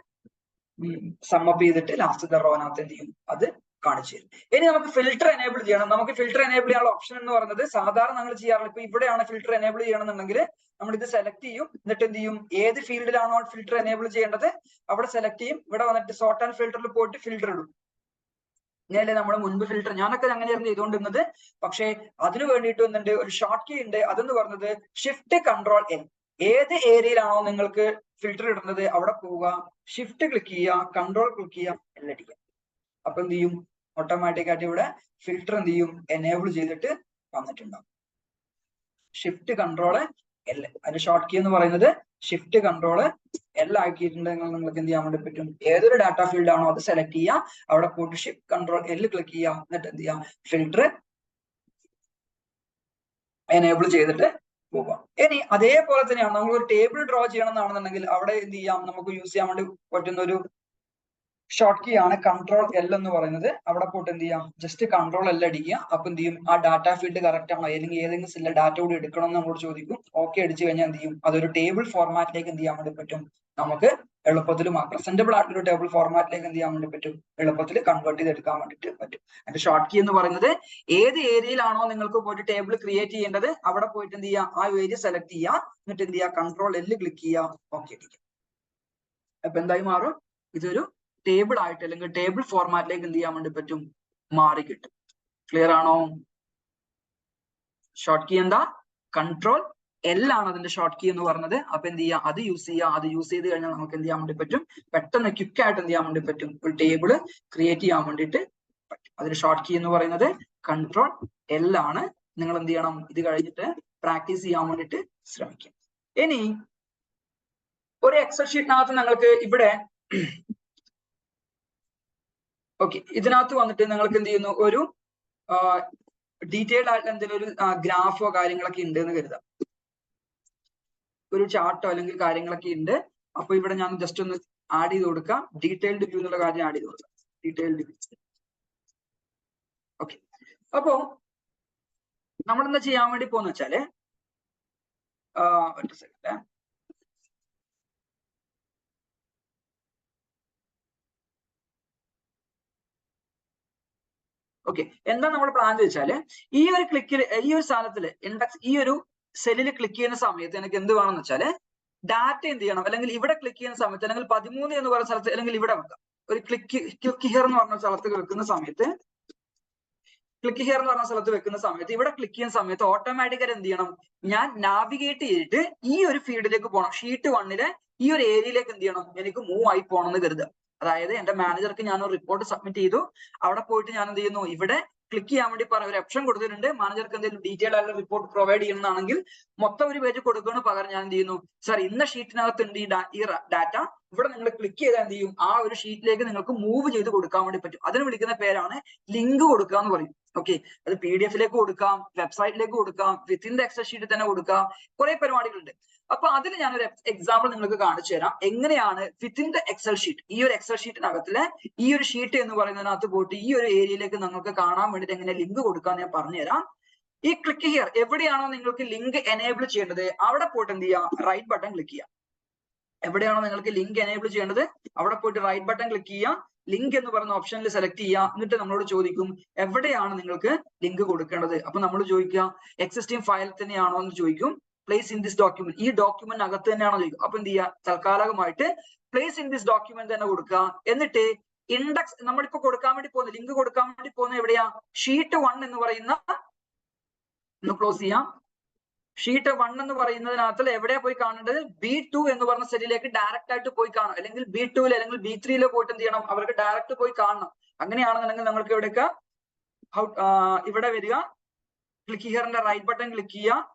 S1: സമ്മപ്പ് ചെയ്തിട്ട് ലാസ്റ്റ് റോനകത്ത് എന്ത് ചെയ്യും, അത് കാണിച്ചു തരും. ഇനി നമുക്ക് ഫിൽട്ടർ എനേബിൾ ചെയ്യണം. നമുക്ക് ഫിൽട്ടർ എനേബിൾ ചെയ്യാനുള്ള ഓപ്ഷൻ എന്ന് പറയുന്നത് സാധാരണ നമ്മൾ ചെയ്യാറുണ്ട്. ഇപ്പൊ ഇവിടെയാണ് ഫിൽട്ടർ എനേബിൾ ചെയ്യണമെന്നുണ്ടെങ്കിൽ നമ്മൾ ഇത് സെലക്ട് ചെയ്യും. എന്നിട്ട് എന്ത് ചെയ്യും, ഏത് ഫീൽഡിലാണോ ഫിൽട്ടർ എനേബിൾ ചെയ്യേണ്ടത് അവിടെ സെലക്ട് ചെയ്യും. ഇവിടെ വന്നിട്ട് സോർട്ട് ആൻഡ് ഫിൽട്ടറിൽ പോയിട്ട് ഫിൽട്ടർ ഇടും. ഇങ്ങനെയല്ലേ നമ്മൾ മുൻപ് ഫിൽട്ടർ, ഞാനൊക്കെ അങ്ങനെയായിരുന്നു ചെയ്തുകൊണ്ടിരുന്നത്. പക്ഷേ അതിന് വേണ്ടിയിട്ട് വന്നിട്ട് ഒരു ഷോർട്ട് കീ ഉണ്ട്. അതെന്ന് പറയുന്നത് Shift+Ctrl+N. ഏത് ഏരിയയിലാണോ നിങ്ങൾക്ക് ഫിൽട്ടർ ഇടുന്നത് അവിടെ പോവുക, ഷിഫ്റ്റ് ക്ലിക്ക് ചെയ്യുക, കൺട്രോൾ ക്ലിക്ക് ചെയ്യുക, എല്ലാം അടിക്കുക. അപ്പൊ എന്ത് ചെയ്യും, ഓട്ടോമാറ്റിക് ആയിട്ട് ഇവിടെ ഫിൽട്ടർ എന്ത് ചെയ്യും, എനേബിൾ ചെയ്തിട്ട് വന്നിട്ടുണ്ടാവും. Shift+Ctrl+L. അതിന്റെ ഷോർട്ട് കീ എന്ന് പറയുന്നത് Shift+Ctrl+L ആക്കിയിട്ടുണ്ടെങ്കിൽ നിങ്ങൾക്ക് എന്ത് ചെയ്യാൻ വേണ്ടി പറ്റും, ഏതൊരു ഡാറ്റ ഫീൽഡ് ആണോ അത് സെലക്ട് ചെയ്യുക, അവിടെ പോയിട്ട് Shift+Ctrl+L ക്ലിക്ക് ചെയ്യുക, എന്നിട്ട് എന്ത് ചെയ്യാം, ഫിൽട്ടർ എനേബിൾ ചെയ്തിട്ട് പോകാം. ഇനി അതേപോലെ തന്നെയാണ് നമ്മൾ ഒരു ടേബിൾ ഡ്രോ ചെയ്യണം എന്നാണെന്നുണ്ടെങ്കിൽ അവിടെ എന്ത് ചെയ്യാം, നമുക്ക് യൂസ് ചെയ്യാൻ വേണ്ടി പറ്റുന്ന ഒരു ഷോർട്ട് കീ ആണ് Ctrl+L എന്ന് പറയുന്നത്. അവിടെ പോയിട്ട് എന്ത് ചെയ്യാം, ജസ്റ്റ് Ctrl+L അടിക്കുക. അപ്പൊ എന്ത് ചെയ്യും, ആ ഡാറ്റ ഫീൽഡ് കറക്റ്റ് ആണോ, അല്ലെങ്കിൽ ഏതെങ്കിലും സെല്ലിലെ ഡാറ്റ കൂടി എടുക്കണം എന്ന് നമ്മളോട് ചോദിക്കും. ഓക്കെ അടിച്ചു കഴിഞ്ഞാൽ എന്ത് ചെയ്യും, അതൊരു ടേബിൾ ഫോർമാറ്റിലേക്ക് എന്ത് ചെയ്യാൻ വേണ്ടി പറ്റും, നമുക്ക് എളുപ്പത്തിൽ പ്രസന്റബിൾ ആയിട്ടൊരു ടേബിൾ ഫോർമാറ്റിലേക്ക് എന്ത് ചെയ്യാൻ വേണ്ടി പറ്റും, എളുപ്പത്തിൽ കൺവേർട്ട് ചെയ്തെടുക്കാൻ വേണ്ടിയിട്ട് പറ്റും. അതിന്റെ ഷോർട്ട് കീ എന്ന് പറയുന്നത് ഏത് ഏരിയയിലാണോ നിങ്ങൾക്ക് പോയിട്ട് ടേബിൾ ക്രിയേറ്റ് ചെയ്യേണ്ടത് അവിടെ പോയിട്ട് എന്ത് ചെയ്യുക, ആ ഏരിയ സെലക്ട് ചെയ്യുക, എന്നിട്ട് എന്ത് ചെയ്യുക, Ctrl+L ക്ലിക്ക് ചെയ്യുക, ഓക്കെ അടിക്കുക. അപ്പൊ എന്തായി മാറും, ഇതൊരു ടേബിൾ ആയിട്ട് അല്ലെങ്കിൽ ടേബിൾ ഫോർമാറ്റിലേക്ക് എന്ത് ചെയ്യാൻ വേണ്ടി പറ്റും, മാറി കിട്ടും. ക്ലിയർ ആണോ? ഷോർട്ട് കീ എന്താ, Ctrl+L ആണ് അതിന്റെ ഷോർട്ട് കീ എന്ന് പറഞ്ഞത്. അപ്പൊ എന്ത് ചെയ്യുക, അത് യൂസ് ചെയ്യുക. അത് യൂസ് ചെയ്ത് കഴിഞ്ഞാൽ നമുക്ക് എന്ത് ചെയ്യാൻ വേണ്ടി പറ്റും, പെട്ടെന്ന് ക്വിക്ക് ആയിട്ട് എന്ത് ചെയ്യാൻ വേണ്ടി പറ്റും, ഒരു ടേബിൾ ക്രിയേറ്റ് ചെയ്യാൻ വേണ്ടിയിട്ട് പറ്റും. അതിന്റെ ഷോർട്ട് കീ എന്ന് പറയുന്നത് Ctrl+L ആണ്. നിങ്ങൾ എന്ത് ചെയ്യണം, ഇത് കഴിഞ്ഞിട്ട് പ്രാക്ടീസ് ചെയ്യാൻ വേണ്ടിയിട്ട് ശ്രമിക്കും. ഇനി ഒരു എക്സൽ ഷീറ്റിനകത്ത് നിങ്ങൾക്ക് ഇവിടെ ഓക്കെ, ഇതിനകത്ത് വന്നിട്ട് നിങ്ങൾക്ക് എന്ത് ചെയ്യുന്നു, ഒരു ഡീറ്റെയിൽഡ് ആയിട്ട് എന്തെങ്കിലും ഒരു ഗ്രാഫോ കാര്യങ്ങളൊക്കെ ഉണ്ട് എന്ന് കരുതാം. ഒരു ചാർട്ടോ അല്ലെങ്കിൽ കാര്യങ്ങളൊക്കെ ഉണ്ട്. അപ്പൊ ഇവിടെ ഞാൻ ജസ്റ്റ് ഒന്ന് ആഡ് ചെയ്ത് കൊടുക്കാം, ഡീറ്റെയിൽഡ് വ്യൂ എന്നുള്ള കാര്യം ആഡ് ചെയ്ത് കൊടുക്കാം, ഡീറ്റെയിൽഡ് വ്യൂ. ഓക്കെ, അപ്പോ നമ്മൾ എന്താ ചെയ്യാൻ വേണ്ടി പോകുന്ന വെച്ചാല് ഒറ്റ സെക്കൻഡ്. ഓക്കെ, എന്താ നമ്മൾ പ്ലാൻ വെച്ചാല് ഈ ഒരു ക്ലിക്കിൽ ഈ ഒരു സാധനത്തില് ഇൻഡെക്സ് ഈ ഒരു സെല്ലിൽ ക്ലിക്ക് ചെയ്യുന്ന സമയത്ത് എനിക്ക് എന്ത് വേണമെന്ന് വെച്ചാല് ഡാറ്റ എന്ത് ചെയ്യണം, അല്ലെങ്കിൽ ഇവിടെ ക്ലിക്ക് ചെയ്യുന്ന സമയത്ത് അല്ലെങ്കിൽ 13 എന്ന് പറയുന്ന സ്ഥലത്ത് അല്ലെങ്കിൽ ഇവിടെ വെക്കാം. ഒരു ക്ലിക്ക് ഹിയർ എന്ന് പറഞ്ഞ സ്ഥലത്ത് വെക്കുന്ന സമയത്ത് ഇവിടെ ക്ലിക്ക് ചെയ്യുന്ന സമയത്ത് ഓട്ടോമാറ്റിക്കായി എന്ത് ചെയ്യണം, ഞാൻ നാവിഗേറ്റ് ചെയ്തിട്ട് ഈ ഒരു ഫീൽഡിലേക്ക് പോകണം. ഷീറ്റ് 1 ഈ ഒരു ഏരിയയിലേക്ക് എന്ത് ചെയ്യണം, എനിക്ക് മൂവ് ആയി പോകണം എന്ന് കരുതുക. അതായത് എന്റെ മാനേജർക്ക് ഞാൻ ഒരു റിപ്പോർട്ട് സബ്മിറ്റ് ചെയ്തു, അവിടെ പോയിട്ട് ഞാൻ എന്ത് ചെയ്യുന്നു, ഇവിടെ ക്ലിക്ക് ചെയ്യാൻ വേണ്ടി ഒരു ഓപ്ഷൻ കൊടുത്തിട്ടുണ്ട്. മാനേജർക്ക് എന്തെങ്കിലും ഡീറ്റെയിൽ ആയിട്ടുള്ള റിപ്പോർട്ട് പ്രൊവൈഡ് ചെയ്യണമെന്നാണെങ്കിൽ മൊത്തം ഒരു പേജ് കൊടുക്കുകയാണ്. പകരം ഞാൻ എന്ത് ചെയ്യുന്നു, സാർ ഇന്ന ഷീറ്റിനകത്ത് ഉണ്ട് ഈ ഡാറ്റ, ഇവിടെ നിങ്ങൾ ക്ലിക്ക് ചെയ്താൽ എന്ത് ചെയ്യും, ആ ഒരു ഷീറ്റിലേക്ക് നിങ്ങൾക്ക് മൂവ് ചെയ്ത് കൊടുക്കാൻ വേണ്ടി പറ്റും. അതിന് വിളിക്കുന്ന പേരാണ് ലിങ്ക് കൊടുക്കുക എന്ന് പറയും. ഓക്കെ, അത് PDF ലേക്ക് കൊടുക്കാം, വെബ്സൈറ്റിലേക്ക് കൊടുക്കാം, വിത്തിൻ ദ എക്സൽ ഷീറ്റിൽ തന്നെ കൊടുക്കാം, കുറെ പരിപാടികളുണ്ട്. അപ്പൊ അതിൽ ഞാനൊരു എക്സാമ്പിൾ നിങ്ങൾക്ക് കാണിച്ചു തരാം. എങ്ങനെയാണ് വിത്തിൻ ദ എക്സൽ ഷീറ്റ്, ഈ ഒരു എക്സൽ ഷീറ്റിനകത്തില് ഈ ഒരു ഷീറ്റ് എന്ന് പറയുന്നതിനകത്ത് പോയിട്ട് ഈ ഒരു ഏരിയയിലേക്ക് നിങ്ങൾക്ക് കാണാൻ വേണ്ടിയിട്ട് എങ്ങനെ ലിങ്ക് കൊടുക്കാന്ന് ഞാൻ പറഞ്ഞുതരാം. ഈ ക്ലിക്ക് ഹിയർ എവിടെയാണോ നിങ്ങൾക്ക് ലിങ്ക് എനേബിൾ ചെയ്യേണ്ടത് അവിടെ പോയിട്ട് എന്ത് ചെയ്യാം, റൈറ്റ് ബട്ടൺ ക്ലിക്ക് ചെയ്യാം. എവിടെയാണോ നിങ്ങൾക്ക് ലിങ്ക് എനേബിൾ ചെയ്യേണ്ടത് അവിടെ പോയിട്ട് റൈറ്റ് ബട്ടൺ ക്ലിക്ക് ചെയ്യുക, ലിങ്ക് എന്ന് പറയുന്ന ഓപ്ഷനിൽ സെലക്ട് ചെയ്യുക. എന്നിട്ട് നമ്മളോട് ചോദിക്കും എവിടെയാണ് നിങ്ങൾക്ക് ലിങ്ക് കൊടുക്കേണ്ടത്. അപ്പൊ നമ്മൾ ചോദിക്കുക എക്സിസ്റ്റിംഗ് ഫയൽ തന്നെയാണോ എന്ന് ചോദിക്കും. പ്ലേസ് ഇൻ ദിസ് ഡോക്യുമെന്റ്, ഈ ഡോക്യുമെന്റ് അകത്ത് തന്നെയാണോ ചോദിക്കും. അപ്പൊ എന്ത് ചെയ്യുക, തൽക്കാലമായിട്ട് പ്ലേസ് ഇൻ ദിസ് ഡോക്യുമെന്റ് തന്നെ കൊടുക്കുക. എന്നിട്ട് ഇൻഡെക്സ് നമ്മളിപ്പോ കൊടുക്കാൻ വേണ്ടി പോകുന്നത്, ലിങ്ക് കൊടുക്കാൻ വേണ്ടി പോകുന്നത് എവിടെയാ, ഷീറ്റ് 1 എന്ന് പറയുന്ന, ഒന്ന് ക്ലോസ് ചെയ്യാം. ഷീറ്റ് 1 എന്ന് പറയുന്നതിനകത്ത് എവിടെയാ പോയി കാണേണ്ടത്, B2 എന്ന് പറഞ്ഞ സെല്ലിലേക്ക് ഡയറക്റ്റ് ആയിട്ട് പോയി കാണും. അല്ലെങ്കിൽ B2 അല്ലെങ്കിൽ B3 പോയിട്ട് എന്ത് ചെയ്യണം, അവർക്ക് ഡയറക്റ്റ് പോയി കാണണം. അങ്ങനെയാണെന്നുണ്ടെങ്കിൽ നമ്മൾക്ക് എവിടെയൊക്കെ ഇവിടെ വരിക, ക്ലിക്ക് ഹിയറിന്റെ റൈറ്റ് ബട്ടൺ ക്ലിക്ക് ചെയ്യുക,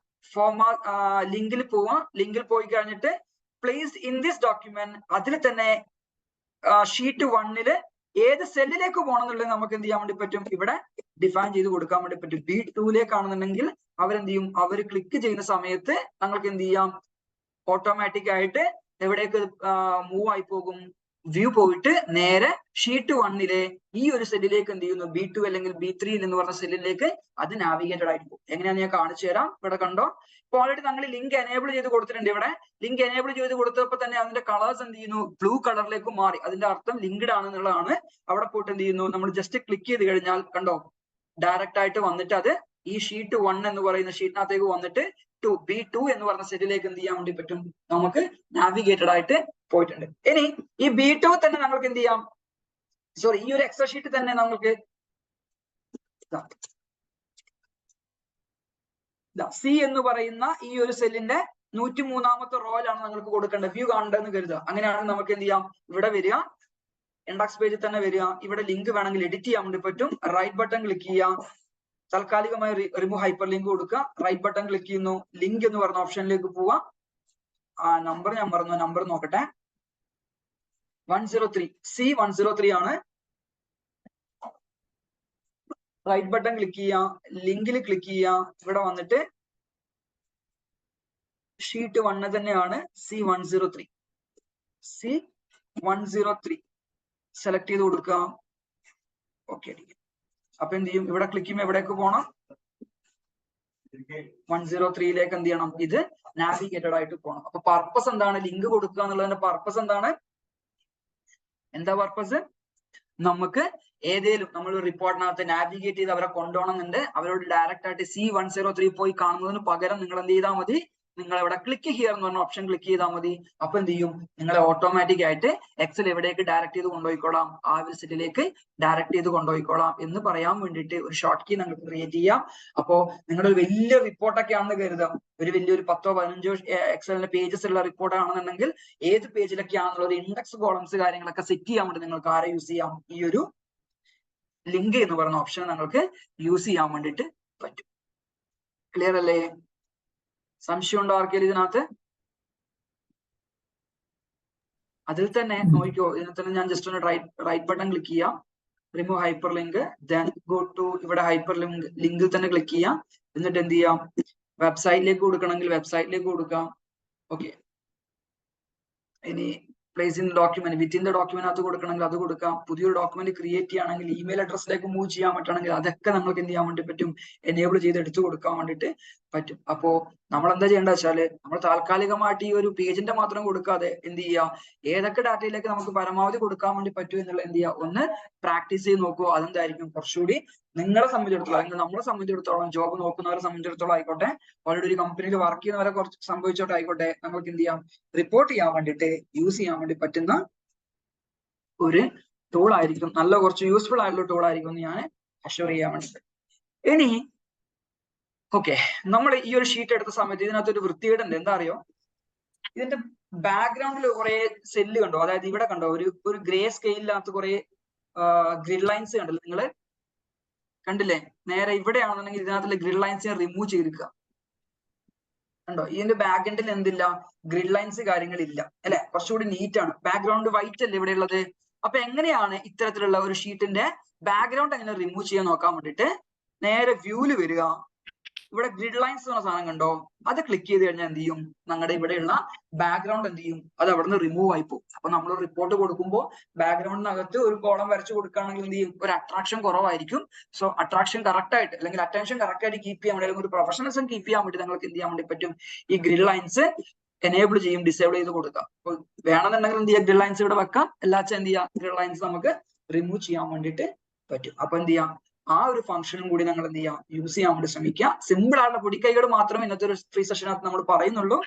S1: ലിങ്കിൽ പോവുക. ലിങ്കിൽ പോയി കഴിഞ്ഞിട്ട് പ്ലേസ് ഇൻ ദിസ് ഡോക്യുമെന്റ്, അതിൽ തന്നെ ഷീറ്റ് 1 ഏത് സെല്ലിലേക്ക് പോകണം എന്നുള്ളത് നമുക്ക് എന്ത് ചെയ്യാൻ വേണ്ടി പറ്റും, ഇവിടെ ഡിഫൈൻ ചെയ്ത് കൊടുക്കാൻ വേണ്ടി പറ്റും. B2 ആണെന്നുണ്ടെങ്കിൽ അവരെന്ത് ചെയ്യും, അവർ ക്ലിക്ക് ചെയ്യുന്ന സമയത്ത് നിങ്ങൾക്ക് എന്ത് ചെയ്യാം, ഓട്ടോമാറ്റിക് ആയിട്ട് എവിടേക്ക് മൂവ് ആയി പോകും, വ്യൂ പോയിട്ട് നേരെ ഷീറ്റ് 1 ഈ ഒരു സെല്ലിലേക്ക് എന്ത് ചെയ്യുന്നു, B2 അല്ലെങ്കിൽ B3 എന്ന് പറഞ്ഞ സെല്ലിലേക്ക് അത് നാവിഗേറ്റഡ് ആയിട്ട് പോകും. എങ്ങനെയാന്ന് ഞാൻ കാണിച്ചു തരാം. ഇവിടെ കണ്ടോ, ഇപ്പൊ ഓൾറെഡി നമ്മൾ ലിങ്ക് എനേബിൾ ചെയ്ത് കൊടുത്തിട്ടുണ്ട്. ഇവിടെ ലിങ്ക് എനേബിൾ ചെയ്ത് കൊടുത്തപ്പോൾ തന്നെ അതിന്റെ കളേഴ്സ് എന്ത് ചെയ്യുന്നു, ബ്ലൂ കളറിലേക്ക് മാറി. അതിന്റെ അർത്ഥം ലിങ്ക്ഡ് ആണെന്നുള്ളതാണ്. അവിടെ പോയിട്ട് എന്ത് ചെയ്യുന്നു, നമ്മൾ ജസ്റ്റ് ക്ലിക്ക് ചെയ്ത് കഴിഞ്ഞാൽ കണ്ടോ, ഡയറക്റ്റ് ആയിട്ട് വന്നിട്ട് അത് ഈ ഷീറ്റ് 1 എന്ന് പറയുന്ന ഷീറ്റിനകത്തേക്ക് വന്നിട്ട് B2 എന്ന് പറഞ്ഞ സെറ്റിലേക്ക് എന്ത് ചെയ്യാൻ വേണ്ടി പറ്റും, നമുക്ക് നാവിഗേറ്റഡ് ആയിട്ട് പോയിട്ടുണ്ട്. ഇനി ഈ B2 തന്നെ നമുക്ക് എന്ത് ചെയ്യാം, സോറി ഈ ഒരു എക്സൽ ഷീറ്റ് തന്നെ നമുക്ക് C എന്ന് പറയുന്ന ഈ ഒരു സെല്ലിന്റെ 103ാമത്തെ റോയിലാണ് നിങ്ങൾക്ക് കൊടുക്കേണ്ടത്, വ്യൂ കാണേണ്ടതെന്ന് കരുതുക. അങ്ങനെയാണെങ്കിൽ നമുക്ക് എന്ത് ചെയ്യാം, ഇവിടെ വരിക, ഇൻഡെക്സ് പേജിൽ തന്നെ വരിക. ഇവിടെ ലിങ്ക് വേണമെങ്കിൽ എഡിറ്റ് ചെയ്യാൻ വേണ്ടി പറ്റും. റൈറ്റ് ബട്ടൺ ക്ലിക്ക് ചെയ്യാം, താൽക്കാലികമായി റിമൂവ് ഹൈപ്പർ ലിങ്ക് കൊടുക്കുക. റൈറ്റ് ബട്ടൺ ക്ലിക്ക് ചെയ്യുന്നു, ലിങ്ക് എന്ന് പറഞ്ഞ ഓപ്ഷനിലേക്ക് പോവാ. നമ്പർ ഞാൻ പറഞ്ഞു, നമ്പർ നോക്കട്ടെ, 103 C103 ആണ്. റൈറ്റ് ബട്ടൺ ക്ലിക്ക് ചെയ്യാം, ലിങ്കിൽ ക്ലിക്ക് ചെയ്യാം. ഇവിടെ വന്നിട്ട് ഷീറ്റ് 1 തന്നെയാണ് C103 സെലക്ട് ചെയ്ത് കൊടുക്കുക. ഓക്കെ, അപ്പൊ എന്ത് ചെയ്യും, ഇവിടെ ക്ലിക്ക് ചെയ്യുമ്പോൾ എവിടേക്ക് പോകണം, 103 എന്ത് ചെയ്യണം, ഇത് നാവിഗേറ്റഡ് ആയിട്ട് പോകണം. അപ്പൊ പർപ്പസ് എന്താണ്, ലിങ്ക് കൊടുക്കുക എന്നുള്ളതിന്റെ പർപ്പസ് എന്താണ്, എന്താ പർപ്പസ്, നമുക്ക് ഏതേലും നമ്മൾ റിപ്പോർട്ടിനകത്ത് നാവിഗേറ്റ് ചെയ്ത് അവരെ കൊണ്ടുപോകണമെന്നുണ്ട്, അവരോട് ഡയറക്റ്റ് ആയിട്ട് C103 പോയി കാണുന്നതിന് പകരം നിങ്ങൾ എന്ത് ചെയ്താൽ മതി, നിങ്ങൾ ഇവിടെ ക്ലിക്ക് ഹിയർ എന്ന് പറഞ്ഞ ഓപ്ഷൻ ക്ലിക്ക് ചെയ്താൽ മതി. അപ്പൊ എന്ത് ചെയ്യും, നിങ്ങളെ ഓട്ടോമാറ്റിക് ആയിട്ട് എക്സൽ എവിടേക്ക് ഡയറക്റ്റ് ചെയ്ത് കൊണ്ടുപോയിക്കോളാം, ആ ഒരു സെറ്റിലേക്ക് ഡയറക്റ്റ് ചെയ്ത് കൊണ്ടുപോയിക്കോളാം എന്ന് പറയാൻ വേണ്ടിയിട്ട് ഒരു ഷോർട്ട് കീ നിങ്ങൾക്ക് ക്രിയേറ്റ് ചെയ്യാം. അപ്പോ നിങ്ങളുടെ ഒരു വലിയ റിപ്പോർട്ടൊക്കെ ആണെന്ന് കരുതാം, ഒരു വലിയൊരു 10-15 എക്സലിന്റെ പേജസ് ഉള്ള റിപ്പോർട്ട് ആണെന്നുണ്ടെങ്കിൽ ഏത് പേജിലൊക്കെ ആണെന്നുള്ള ഒരു ഇൻഡെക്സ് കോളംസ് കാര്യങ്ങളൊക്കെ സെറ്റ് ചെയ്യാൻ വേണ്ടി നിങ്ങൾക്ക് ആരെ യൂസ് ചെയ്യാം, ഈ ഒരു ലിങ്ക് എന്ന് പറയുന്ന ഓപ്ഷൻ നിങ്ങൾക്ക് യൂസ് ചെയ്യാൻ വേണ്ടിയിട്ട് പറ്റും. ക്ലിയർ അല്ലേ? സംശയം ഉണ്ടോ ആർക്കെങ്കിലും ഇതിനകത്ത്? അതിൽ തന്നെ നോക്കിക്കോ, ഇതിൽ തന്നെ ഞാൻ ജസ്റ്റ് ഒന്ന് റൈറ്റ് ബട്ടൺ ക്ലിക്ക് ചെയ്യാം, remove hyperlink, then go to ഇവിടെ ഹൈപ്പർ ലിങ്കിൽ തന്നെ ക്ലിക്ക് ചെയ്യാം. എന്നിട്ട് എന്ത് ചെയ്യാം, വെബ്സൈറ്റിലേക്ക് കൊടുക്കണമെങ്കിൽ വെബ്സൈറ്റിലേക്ക് കൊടുക്കാം. ഓക്കെ, ഇനി place in document, within the document കൊടുക്കണമെങ്കിൽ അത് കൊടുക്കാം. പുതിയൊരു ഡോക്യുമെന്റ് ക്രിയേറ്റ് ചെയ്യുകയാണെങ്കിൽ ഇമെയിൽ അഡ്രസ്സിലേക്ക് മൂവ് ചെയ്യാൻ പറ്റണമെങ്കിൽ അതൊക്കെ നമുക്ക് എന്ത് ചെയ്യാൻ വേണ്ടി പറ്റും, എനേബിൾ ചെയ്ത് എടുത്തു കൊടുക്കാൻ വേണ്ടിയിട്ട് പറ്റും. അപ്പോ നമ്മൾ എന്താ ചെയ്യേണ്ടത് വെച്ചാല്, നമ്മൾ താൽക്കാലികമായിട്ട് ഈ ഒരു പേജിന്റെ മാത്രം കൊടുക്കാതെ എന്ത് ചെയ്യുക, ഏതൊക്കെ ഡാറ്റയിലേക്ക് നമുക്ക് പരമാവധി കൊടുക്കാൻ വേണ്ടി പറ്റും എന്നുള്ള എന്ത് ചെയ്യുക, ഒന്ന് പ്രാക്ടീസ് ചെയ്ത് നോക്കുക. അതെന്തായിരിക്കും കുറച്ചുകൂടി നിങ്ങളെ സംബന്ധിച്ചിടത്തോളം, അല്ലെങ്കിൽ നമ്മളെ സംബന്ധിച്ചിടത്തോളം, ജോബ് നോക്കുന്നവരെ സംബന്ധിച്ചിടത്തോളം ആയിക്കോട്ടെ, ഓൾറെഡി ഒരു കമ്പനിയിൽ വർക്ക് ചെയ്യുന്നവരെ കുറച്ച് സംഭവിച്ചോട്ടെ ആയിക്കോട്ടെ, നമുക്ക് എന്ത് ചെയ്യാം, റിപ്പോർട്ട് ചെയ്യാൻ വേണ്ടിയിട്ട് യൂസ് ചെയ്യാൻ വേണ്ടി പറ്റുന്ന ഒരു ടൂൾ ആയിരിക്കും, നല്ല കുറച്ച് യൂസ്ഫുൾ ആയിട്ടുള്ള ടൂൾ ആയിരിക്കും എന്ന് ഞാൻ അഷ്യൂർ ചെയ്യാൻ വേണ്ടിയിട്ട്. ഇനി ഓക്കെ, നമ്മൾ ഈ ഒരു ഷീറ്റ് എടുത്ത സമയത്ത് ഇതിനകത്ത് ഒരു വൃത്തികേടുണ്ട്. എന്താ അറിയോ, ഇതിന്റെ ബാക്ക്ഗ്രൗണ്ടിൽ കുറെ സെല്ല് കണ്ടോ, അതായത് ഇവിടെ കണ്ടോ ഒരു ഗ്രേ സ്കെയിലിനകത്ത് കുറെ ഗ്രിഡ് ലൈൻസ് കണ്ടല്ലോ നിങ്ങള്, കണ്ടില്ലേ? നേരെ ഇവിടെയാണെന്നുണ്ടെങ്കിൽ ഇതിനകത്തുള്ള ഗ്രിഡ് ലൈൻസ് റിമൂവ് ചെയ്തിരിക്കുക കണ്ടോ. ഇതിന്റെ ബാക്ക് എൻഡിൽ എന്തില്ല, ഗ്രിഡ് ലൈൻസ് കാര്യങ്ങളില്ല അല്ലെ, കുറച്ചുകൂടി നീറ്റ് ആണ്. ബാക്ക്ഗ്രൗണ്ട് വൈറ്റ് അല്ലേ ഇവിടെ ഉള്ളത്. അപ്പൊ എങ്ങനെയാണ് ഇത്തരത്തിലുള്ള ഒരു ഷീറ്റിന്റെ ബാക്ക്ഗ്രൗണ്ട് എങ്ങനെ റിമൂവ് ചെയ്യാൻ നോക്കാൻ വേണ്ടിയിട്ട് നേരെ വ്യൂല് വരിക. ഇവിടെ ഗ്രിഡ് ലൈൻസ് എന്ന സാധനം കണ്ടോ, അത് ക്ലിക്ക് ചെയ്ത് കഴിഞ്ഞാൽ എന്ത് ചെയ്യും, ഞങ്ങളുടെ ഇവിടെയുള്ള ബാക്ക്ഗ്രൗണ്ട് എന്ത് ചെയ്യും, അത് അവിടെ നിന്ന് റിമൂവ് ആയി പോകും. അപ്പൊ നമ്മൾ റിപ്പോർട്ട് കൊടുക്കുമ്പോൾ ബാക്ക്ഗ്രൗണ്ടിനകത്ത് ഒരു കോളം വരച്ച് കൊടുക്കുകയാണെങ്കിൽ എന്ത് ചെയ്യും, ഒരു അട്രാക്ഷൻ കുറവായിരിക്കും. സോ അട്രാക്ഷൻ കറക്റ്റ് ആയിട്ട് അല്ലെങ്കിൽ അറ്റൻഷൻ കറക്റ്റ് ആയിട്ട് കീപ്പ് ചെയ്യാൻ വേണ്ടി, അല്ലെങ്കിൽ ഒരു പ്രൊഫഷണലിസം കീപ്പ് ചെയ്യാൻ വേണ്ടി നിങ്ങൾക്ക് എന്ത് ചെയ്യാൻ വേണ്ടി പറ്റും, ഈ ഗ്രിഡ് ലൈൻസ് എനേബിൾ ചെയ്യും, ഡിസേബിൾ ചെയ്ത് കൊടുക്കാം. അപ്പൊ വേണമെന്നുണ്ടെങ്കിൽ എന്ത് ചെയ്യുക, ഗ്രിഡ് ലൈൻസ് ഇവിടെ വെക്കാം, എല്ലാച്ചും എന്ത് ചെയ്യാം, ഗ്രിഡ് ലൈൻസ് നമുക്ക് റിമൂവ് ചെയ്യാൻ വേണ്ടിയിട്ട് പറ്റും. അപ്പൊ എന്ത് ചെയ്യാം, ആ ഒരു ഫംഗ്ഷനും കൂടി നിങ്ങൾ എന്ത് ചെയ്യാം, യൂസ് ചെയ്യാൻ വേണ്ടി ശ്രമിക്കുക. സിമ്പിൾ ആയിട്ടുള്ള പൊടിക്കൈകൾ മാത്രമേ ഇന്നത്തെ ഒരു ഫ്രീ സെഷനകത്ത് നമ്മൾ പറയുന്നുള്ളൂ.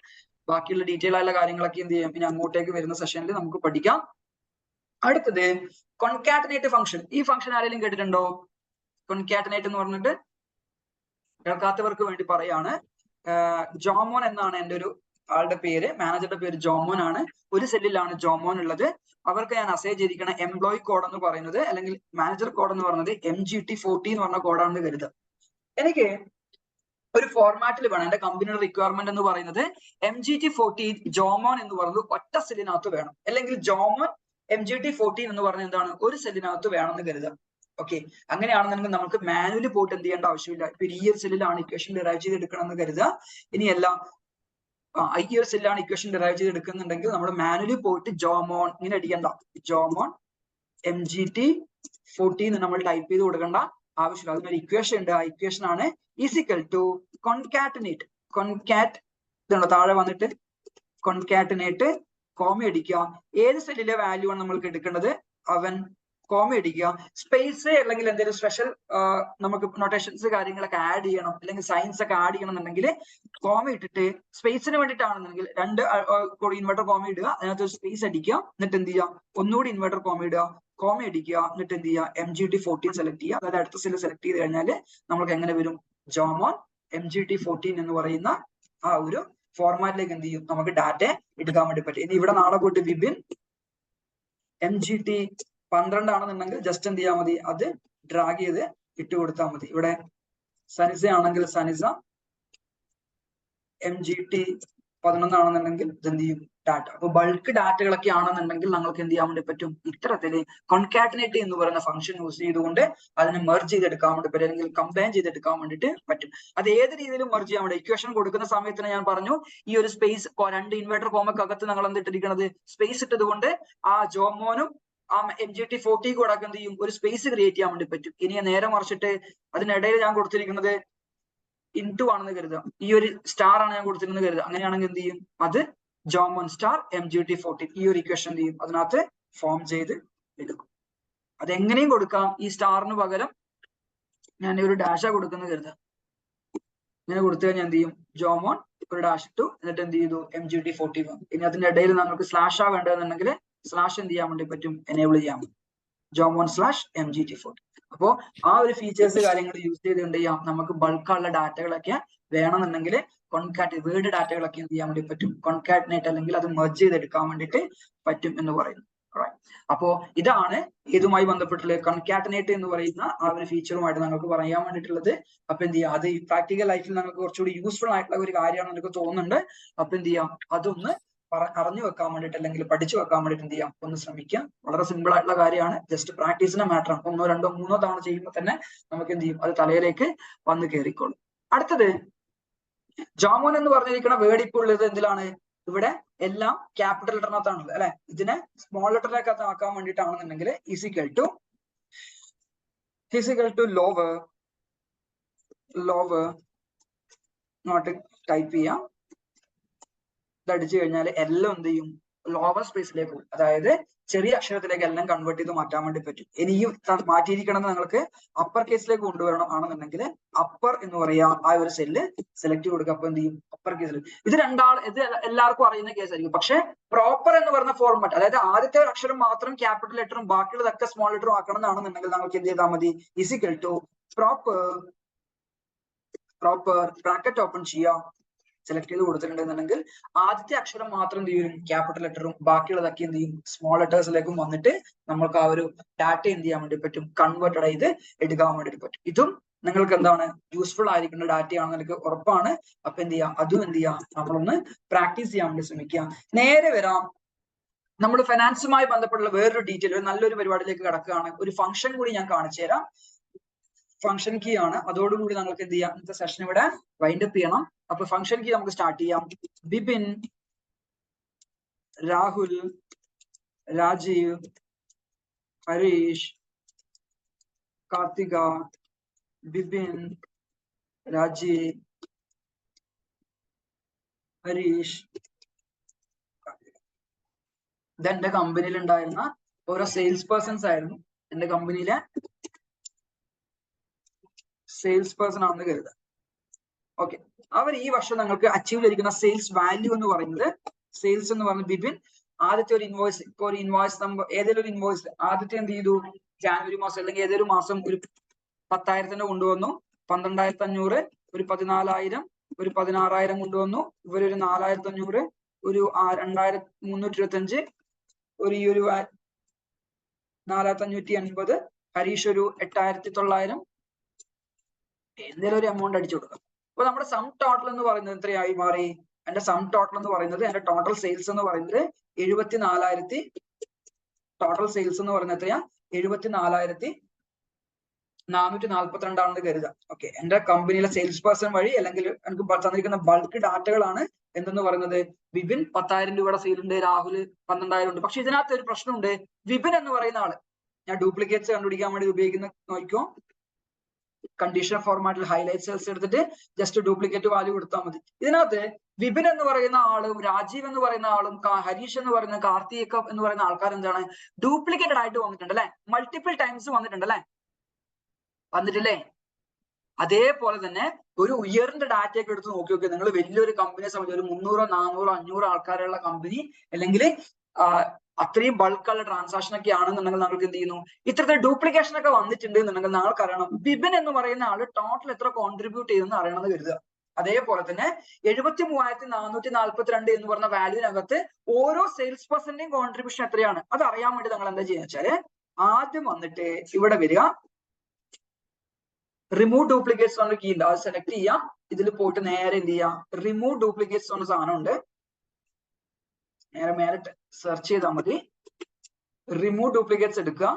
S1: ബാക്കിയുള്ള ഡീറ്റെയിൽ ആയിട്ടുള്ള കാര്യങ്ങളൊക്കെ എന്ത് ചെയ്യാം, പിന്നെ അങ്ങോട്ടേക്ക് വരുന്ന സെഷനിൽ നമുക്ക് പഠിക്കാം. അടുത്തത് കോൺകാറ്റനേറ്റ് ഫംഗ്ഷൻ. ഈ ഫംഗ്ഷൻ ആരെങ്കിലും കേട്ടിട്ടുണ്ടോ? കോൺകാറ്റനേറ്റ് എന്ന് പറഞ്ഞിട്ട് കേൾക്കാത്തവർക്ക് വേണ്ടി പറയാണ്. ജോമോൻ എന്നാണ് എൻ്റെ ഒരു ആളുടെ പേര്, മാനേജറുടെ പേര് ജോമോൻ ആണ്. ഒരു സെല്ലിലാണ് ജോമോൻ ഉള്ളത്. അവർക്ക് ഞാൻ അസൈൻ ചെയ്തിരിക്കുന്ന എംപ്ലോയി കോഡ് എന്ന് പറയുന്നത്, അല്ലെങ്കിൽ മാനേജർ കോഡ് എന്ന് പറയുന്നത് MGT40 എന്ന് പറഞ്ഞ കോഡാണെന്ന് കരുതുക. എനിക്ക് ഒരു ഫോർമാറ്റിൽ വേണം, എന്റെ കമ്പനിയുടെ റിക്വയർമെന്റ് എന്ന് പറയുന്നത് MGT40 ജോമോൻ എന്ന് പറയുന്നത് ഒറ്റ സെല്ലിനകത്ത് വേണം, അല്ലെങ്കിൽ ജോമോൻ MGT40 എന്ന് പറയുന്നത് എന്താണ്, ഒരു സെല്ലിനകത്ത് വേണമെന്ന് കരുതുക. ഓക്കെ, അങ്ങനെയാണെന്നുണ്ടെങ്കിൽ നമുക്ക് മാനുവലി പോയിട്ട് എന്ത് ചെയ്യേണ്ട ആവശ്യമില്ല. ഇപ്പൊ ഈ ഒരു സെല്ലിലാണ് ഇക്വേഷൻ ഡിറൈവ് ചെയ്തെടുക്കണം എന്ന് കരുതുക. ഇനിയെല്ലാം ഈ ഒരു സെല്ലാണ് ഇക്വേഷൻ ഡിറൈവ് ചെയ്തെടുക്കുന്നുണ്ടെങ്കിൽ നമ്മൾ മാനുവലി പോയിട്ട് ജോമോൺ ഇങ്ങനെ അടിക്കണ്ട, ജോമോൺ MGT40 എന്ന് നമ്മൾ ടൈപ്പ് ചെയ്ത് കൊടുക്കേണ്ട ആവശ്യമില്ല. അതിനൊരു ഇക്വേഷൻ ഉണ്ട്. ആ ഇക്വേഷൻ ആണ് ഈസിക്കൽ ടു കോൺകാറ്റനേറ്റ്. കോൺകാറ്റ് ഇതുണ്ടോ താഴെ വന്നിട്ട്, കോൺകാറ്റനേറ്റ് കോമ അടിക്കുക. ഏത് സെല്ലിലെ വാല്യൂ ആണ് നമ്മൾക്ക് എടുക്കേണ്ടത്, അവൻ കോമ അടിക്കുക. സ്പേസ് അല്ലെങ്കിൽ എന്തെങ്കിലും സ്പെഷ്യൽ നമുക്ക് നൊട്ടേഷൻസ് കാര്യങ്ങളൊക്കെ ആഡ് ചെയ്യണം, അല്ലെങ്കിൽ സയൻസ് ഒക്കെ ആഡ് ചെയ്യണം എന്നുണ്ടെങ്കിൽ കോമ ഇട്ടിട്ട്, സ്പേസിന് വേണ്ടിയിട്ടാണെന്നുണ്ടെങ്കിൽ 2 ഇൻവെർട്ടർ കോമ ഇടുക, അതിനകത്ത് ഒരു സ്പേസ് അടിക്കുക, എന്നിട്ട് എന്ത് ചെയ്യുക, ഒന്നുകൂടി ഇൻവെർട്ടർ കോമ ഇടുക, കോമ അടിക്കുക, എന്നിട്ട് എന്ത് ചെയ്യുക, MGT40 സെലക്ട് ചെയ്യുക. അതായത് അടുത്ത സെല്ല് സെലക്ട് ചെയ്ത് കഴിഞ്ഞാൽ നമുക്ക് എങ്ങനെ വരും, ജോമോൻ MGT40 എന്ന് പറയുന്ന ആ ഒരു ഫോർമാറ്റിലേക്ക് എന്ത് ചെയ്യും, നമുക്ക് ഡാറ്റ എടുക്കാൻ വേണ്ടി പറ്റും. ഇനി ഇവിടെ നാളെ പോയിട്ട് വിപിൻ MGT12 ആണെന്നുണ്ടെങ്കിൽ ജസ്റ്റ് എന്ത് ചെയ്യാൽ മതി, അത് ഡ്രാഗ് ചെയ്ത് ഇട്ട് കൊടുത്താൽ മതി. ഇവിടെ സനിസ ആണെങ്കിൽ സനിസ, MGT11 ആണെന്നുണ്ടെങ്കിൽ എന്ത് ചെയ്യും, ഡാറ്റ. അപ്പൊ ബൾക്ക് ഡാറ്റകളൊക്കെ ആണെന്നുണ്ടെങ്കിൽ നമുക്ക് എന്ത് ചെയ്യാൻ വേണ്ടി പറ്റും, ഇത്തരത്തില് കോൺകാറ്റനേറ്റ് എന്ന് പറയുന്ന ഫംഗ്ഷൻ യൂസ് ചെയ്തുകൊണ്ട് അതിനെ മെർജ് ചെയ്തെടുക്കാൻ വേണ്ടി പറ്റും, അല്ലെങ്കിൽ കമ്പൈൻ ചെയ്തെടുക്കാൻ വേണ്ടിയിട്ട് പറ്റും. അത് ഏത് രീതിയിലും മെർജ് ചെയ്യാൻ വേണ്ടി, ഇക്വേഷൻ കൊടുക്കുന്ന സമയത്തിന് ഞാൻ പറഞ്ഞു ഈ ഒരു സ്പേസ് 2 ഇൻവെർട്ടർ കോമക്കകത്ത് നമ്മൾ എന്തിട്ടിരിക്കുന്നത്, സ്പേസ് ഇട്ടത് കൊണ്ട് ആ ജോമോനും ആ MGT40 കൂടെ എന്ത് ചെയ്യും, ഒരു സ്പേസ് ക്രിയേറ്റ് ചെയ്യാൻ വേണ്ടി പറ്റും. ഇനി നേരെ മറിച്ചിട്ട് അതിനിടയിൽ ഞാൻ കൊടുത്തിരിക്കുന്നത് ഇൻടു ആണെന്ന് കരുതുക, ഈ ഒരു സ്റ്റാർ ആണ് ഞാൻ കൊടുത്തിരുന്നത് കരുതുക. അങ്ങനെയാണെങ്കിൽ എന്ത് ചെയ്യും, അത് ജോമോൻ സ്റ്റാർ MGT40 ഈ ഒരു ഇക്വേഷൻ എന്ത് ചെയ്യും, അതിനകത്ത് ഫോം ചെയ്ത് എടുക്കും. അതെങ്ങനെയും കൊടുക്കാം. ഈ സ്റ്റാറിന് പകരം ഞാൻ ഒരു ഡാഷ കൊടുക്കുന്ന കരുതുക. ഇങ്ങനെ കൊടുത്തു കഴിഞ്ഞാൽ എന്ത് ചെയ്യും, ജോമോൻ ഒരു ഡാഷ് ഇട്ടു, എന്നിട്ട് എന്ത് ചെയ്തു, MGT40 വന്നു. ഇനി അതിന്റെ ഇടയിൽ നമുക്ക് സ്ലാഷ് ആ വേണ്ടതെന്നുണ്ടെങ്കിൽ സ്ലാഷ് എന്ത് ചെയ്യാൻ വേണ്ടി പറ്റും, എനേബിൾ ചെയ്യാൻ പറ്റും, ജോമോൻ സ്ലാഷ് MGT40. അപ്പോ ആ ഒരു ഫീച്ചേഴ്സ് കാര്യങ്ങൾ യൂസ് ചെയ്ത് എന്ത് ചെയ്യാം, നമുക്ക് ബൾക്കുള്ള ഡാറ്റകളൊക്കെ വേണമെന്നുണ്ടെങ്കിൽ വേർഡ് ഡാറ്റകളൊക്കെ എന്ത് ചെയ്യാൻ വേണ്ടി പറ്റും, കോൺകാറ്റനേറ്റ് അല്ലെങ്കിൽ അത് മെർജ് ചെയ്തെടുക്കാൻ വേണ്ടിയിട്ട് പറ്റും എന്ന് പറയുന്നു. അപ്പോ ഇതാണ് ഇതുമായി ബന്ധപ്പെട്ടുള്ള കോൺകാറ്റനേറ്റ് എന്ന് പറയുന്ന ആ ഒരു ഫീച്ചറുമായിട്ട് നമുക്ക് പറയാൻ വേണ്ടിയിട്ടുള്ളത്. അപ്പൊ എന്ത് ചെയ്യാം, അത് ഈ പ്രാക്ടിക്കൽ ലൈഫിൽ നമുക്ക് കുറച്ചുകൂടി യൂസ്ഫുൾ ആയിട്ടുള്ള ഒരു കാര്യമാണെന്ന് എനിക്ക് തോന്നുന്നുണ്ട്. അപ്പൊ എന്ത് ചെയ്യാം, അതൊന്ന് അറിഞ്ഞു വെക്കാൻ വേണ്ടിയിട്ട് അല്ലെങ്കിൽ പഠിച്ചു വെക്കാൻ വേണ്ടിയിട്ട് എന്ത് ചെയ്യാം, ഒന്ന് ശ്രമിക്കാം. വളരെ സിമ്പിൾ ആയിട്ടുള്ള കാര്യമാണ്, ജസ്റ്റ് പ്രാക്ടീസിന്റെ മാറ്റർ ആണ്. 1, 2, 3 തവണ ചെയ്യുമ്പോൾ തന്നെ നമുക്ക് എന്ത് ചെയ്യും, അത് തലയിലേക്ക് വന്ന് കയറിക്കോളും. അടുത്തത് ജോമോൻ എന്ന് പറഞ്ഞിരിക്കുന്ന വേർഡ് ഇപ്പോൾ ഉള്ളത് എന്തിലാണ്, ഇവിടെ എല്ലാം ക്യാപിറ്റൽ ലെറ്ററിനകത്താണുള്ളത് അല്ലെ. ഇതിനെ സ്മോൾ ലെറ്ററിലേക്ക് ആക്കാൻ വേണ്ടിയിട്ടാണെന്നുണ്ടെങ്കിൽ equal to lower note type ചെയ്യാം. ഇത് അടിച്ചു കഴിഞ്ഞാൽ എല്ലാം എന്ത് ചെയ്യും, ലോവർ സ്പേസിലേക്ക് പോകും. അതായത് ചെറിയ അക്ഷരത്തിലേക്ക് എല്ലാം കൺവേർട്ട് ചെയ്ത് മാറ്റാൻ വേണ്ടി പറ്റും. ഇനിയും മാറ്റിയിരിക്കണം നിങ്ങൾക്ക് അപ്പർ കേസിലേക്ക് കൊണ്ടുവരണം ആണെന്നുണ്ടെങ്കിൽ അപ്പർ എന്ന് പറയാ ആ ഒരു സെല്ല് സെലക്ട് കൊടുക്കുക. അപ്പൊ എന്ത് ചെയ്യും? അപ്പർ കേസിൽ. ഇത് എല്ലാവർക്കും അറിയുന്ന കേസ് ആയിരിക്കും. പക്ഷെ പ്രോപ്പർ എന്ന് പറയുന്ന ഫോർമാറ്റ്, അതായത് ആദ്യത്തെ ഒരു അക്ഷരം മാത്രം ക്യാപിറ്റൽ ലെറ്ററും ബാക്കിയുള്ളതൊക്കെ സ്മോൾ ലെറ്ററും ആക്കണം എന്നാണെന്നുണ്ടെങ്കിൽ നമുക്ക് എന്ത് ചെയ്താൽ മതി? Equal to proper bracket open ചെയ്യാം. സെലക്ട് ചെയ്ത് കൊടുത്തിട്ടുണ്ടെന്നുണ്ടെങ്കിൽ ആദ്യത്തെ അക്ഷരം മാത്രം എന്ത് ചെയ്യും? ക്യാപിറ്റൽ ലെറ്ററും ബാക്കിയുള്ളതൊക്കെ എന്ത് ചെയ്യും? സ്മോൾ ലെറ്റേഴ്സിലേക്കും വന്നിട്ട് നമുക്ക് ആ ഒരു ഡാറ്റ എന്ത് ചെയ്യാൻ വേണ്ടി പറ്റും? കൺവേർട്ടഡ് ചെയ്ത് എടുക്കാൻ വേണ്ടിട്ട് പറ്റും. ഇതും നിങ്ങൾക്ക് എന്താണ് യൂസ്ഫുൾ ആയിരിക്കുന്ന ഡാറ്റയാണെന്ന് എനിക്ക് ഉറപ്പാണ്. അപ്പൊ എന്ത് ചെയ്യാം? അതും എന്ത് ചെയ്യാം? നമ്മളൊന്ന് പ്രാക്ടീസ് ചെയ്യാൻ വേണ്ടി ശ്രമിക്കുക. നേരെ വരാം, നമ്മൾ ഫിനാൻസുമായി ബന്ധപ്പെട്ടുള്ള വേറൊരു ഡീറ്റെയിൽ, ഒരു നല്ലൊരു പരിപാടിയിലേക്ക് കിടക്കുകയാണ്. ഒരു ഫംഗ്ഷൻ കൂടി ഞാൻ കാണിച്ചു തരാം. ഫംഗ്ഷൻ കീ ആണ്. അതോടുകൂടി നമുക്ക് എന്ത് ചെയ്യാം? ഇന്നത്തെ സെഷൻ ഇവിടെ വൈൻഡ് അപ്പ് ചെയ്യണം. അപ്പൊ ഫംഗ്ഷൻ കീ നമുക്ക് സ്റ്റാർട്ട് ചെയ്യാം. ബിപിൻ, രാഹുൽ, രാജീവ്, ഹരീഷ്, കാർത്തിക, ബിപിൻ, രാജീവ്, ഹരീഷ്. ഇത് എന്റെ കമ്പനിയിൽ ഉണ്ടായിരുന്ന ഓരോ സെയിൽസ് പേഴ്സൺസ് ആയിരുന്നു. എന്റെ കമ്പനിയിലെ സെയിൽസ് പേഴ്സൺ ആണെന്ന് കരുതുക. ഓക്കെ, അവർ ഈ വർഷം നിങ്ങൾക്ക് അച്ചീവ് ചെയ്തിരിക്കുന്ന സെയിൽസ് വാല്യൂ എന്ന് പറയുന്നത്, സെയിൽസ് എന്ന് പറഞ്ഞ ബിപിൻ ആദ്യത്തെ ഒരു ഇൻവോയ്സ്, ഇപ്പൊ ഒരു ഇൻവോയ്സ് നമ്പർ, ഏതെങ്കിലും ഒരു ഇൻവോയ്സ് ആദ്യത്തെ എന്ത് ചെയ്തു? ജാനുവരി മാസം അല്ലെങ്കിൽ ഏതൊരു മാസം ഒരു 10,000 കൊണ്ടുവന്നു, 12,500, ഒരു 14,000, ഒരു 16,000 കൊണ്ടുവന്നു. ഇവരൊരു 4,500, ഒരു 2,325, ഈ ഒരു 4,580. ഹരീഷ് ഒരു 8,900. എന്തെങ്കിലും ഒരു എമൗണ്ട് അടിച്ചു കൊടുക്കാം. അപ്പൊ നമ്മുടെ സം ടോട്ടൽ എന്ന് പറയുന്നത് എത്രയായി മാറി? എന്റെ സം ടോട്ടൽ എന്ന് പറയുന്നത്, എന്റെ ടോട്ടൽ സെയിൽസ് എന്ന് പറയുന്നത് 74,000. ടോട്ടൽ സെയിൽസ് എന്ന് പറയുന്നത് എത്രയാ? 74,442 ആണെന്ന് കരുതാം. ഓക്കെ, എന്റെ കമ്പനിയിലെ സെയിൽസ് പേഴ്സൺ വഴി അല്ലെങ്കിൽ എനിക്ക് തന്നിരിക്കുന്ന ബൾക്ക് ഡാറ്റകളാണ് എന്തെന്ന് പറയുന്നത്. വിപിൻ 10,000 രൂപയുടെ സെയിൽ ഉണ്ട്, രാഹുൽ 12,000 ഉണ്ട്. പക്ഷെ ഇതിനകത്ത് ഒരു പ്രശ്നമുണ്ട്. വിപിൻ എന്ന് പറയുന്ന ആള്, ഞാൻ ഡ്യൂപ്ലിക്കേറ്റ്സ് കണ്ടുപിടിക്കാൻ വേണ്ടി ഉപയോഗിക്കുന്ന നോക്കിക്കോ, കണ്ടീഷണൽ ഫോർമാറ്റിൽ ഹൈലൈറ്റ് സെൽസ് എടുത്തിട്ട് ജസ്റ്റ് ഡ്യൂപ്ലിക്കേറ്റ് വാല്യൂ കൊടുത്താൽ മതി. ഇതിനകത്ത് വിപിൻ എന്ന് പറയുന്ന ആളും രാജീവ് എന്ന് പറയുന്ന ആളും ഹരീഷ് എന്ന് പറയുന്ന കാർത്തിക് എന്ന് പറയുന്ന ആൾക്കാർ എന്താണ് ഡ്യൂപ്ലിക്കേറ്റഡ് ആയിട്ട് വന്നിട്ടുണ്ട് അല്ലെ? മൾട്ടിപ്പിൾ ടൈംസ് വന്നിട്ടുണ്ട് അല്ലെ? വന്നിട്ടില്ലേ? അതേപോലെ തന്നെ ഒരു ഉയർന്ന ഡാറ്റയൊക്കെ എടുത്ത് നോക്കി നോക്കി നിങ്ങൾ വലിയൊരു കമ്പനിയെ സംബന്ധിച്ച് ഒരു 300, 400, 500 ആൾക്കാരുള്ള കമ്പനി, അല്ലെങ്കിൽ അത്രയും ബൾക്കുള്ള ട്രാൻസാക്ഷൻ ഒക്കെ ആണെന്നുണ്ടെങ്കിൽ നമുക്ക് എന്ത് ചെയ്യുന്നു? ഇത്തരത്തിൽ ഡ്യൂപ്ലിക്കേഷൻ ഒക്കെ വന്നിട്ടുണ്ട് എന്നുണ്ടെങ്കിൽ നിങ്ങൾക്ക് അറിയണം ബിപിൻ എന്ന് പറയുന്ന ആള് ടോട്ടൽ എത്ര കോൺട്രിബ്യൂട്ട് ചെയ്യുമെന്ന് അറിയണമെന്ന് കരുതുക. അതേപോലെ തന്നെ 73,442 എന്ന് പറഞ്ഞ വാല്യൂവിനകത്ത് ഓരോ സെയിൽസ് പേഴ്സന്റെയും കോൺട്രിബ്യൂഷൻ എത്രയാണ് അത് അറിയാൻ വേണ്ടി നിങ്ങൾ എന്താ ചെയ്യുക വെച്ചാല്, ആദ്യം വന്നിട്ട് ഇവിടെ വരിക, റിമൂവ് ഡ്യൂപ്ലിക്കേറ്റ്സ് എന്ന കീ ഉണ്ട്, അത് സെലക്ട് ചെയ്യാം. ഇതിൽ പോയിട്ട് നേരെ എന്ത് ചെയ്യാം? റിമൂവ് ഡ്യൂപ്ലിക്കേറ്റ്സ് എന്ന സാധനം ഉണ്ട്, നേരെ മേലെ സെർച്ച് ചെയ്താൽ മതി. റിമൂവ് ഡ്യൂപ്ലിക്കേറ്റ്സ് എടുക്കുക.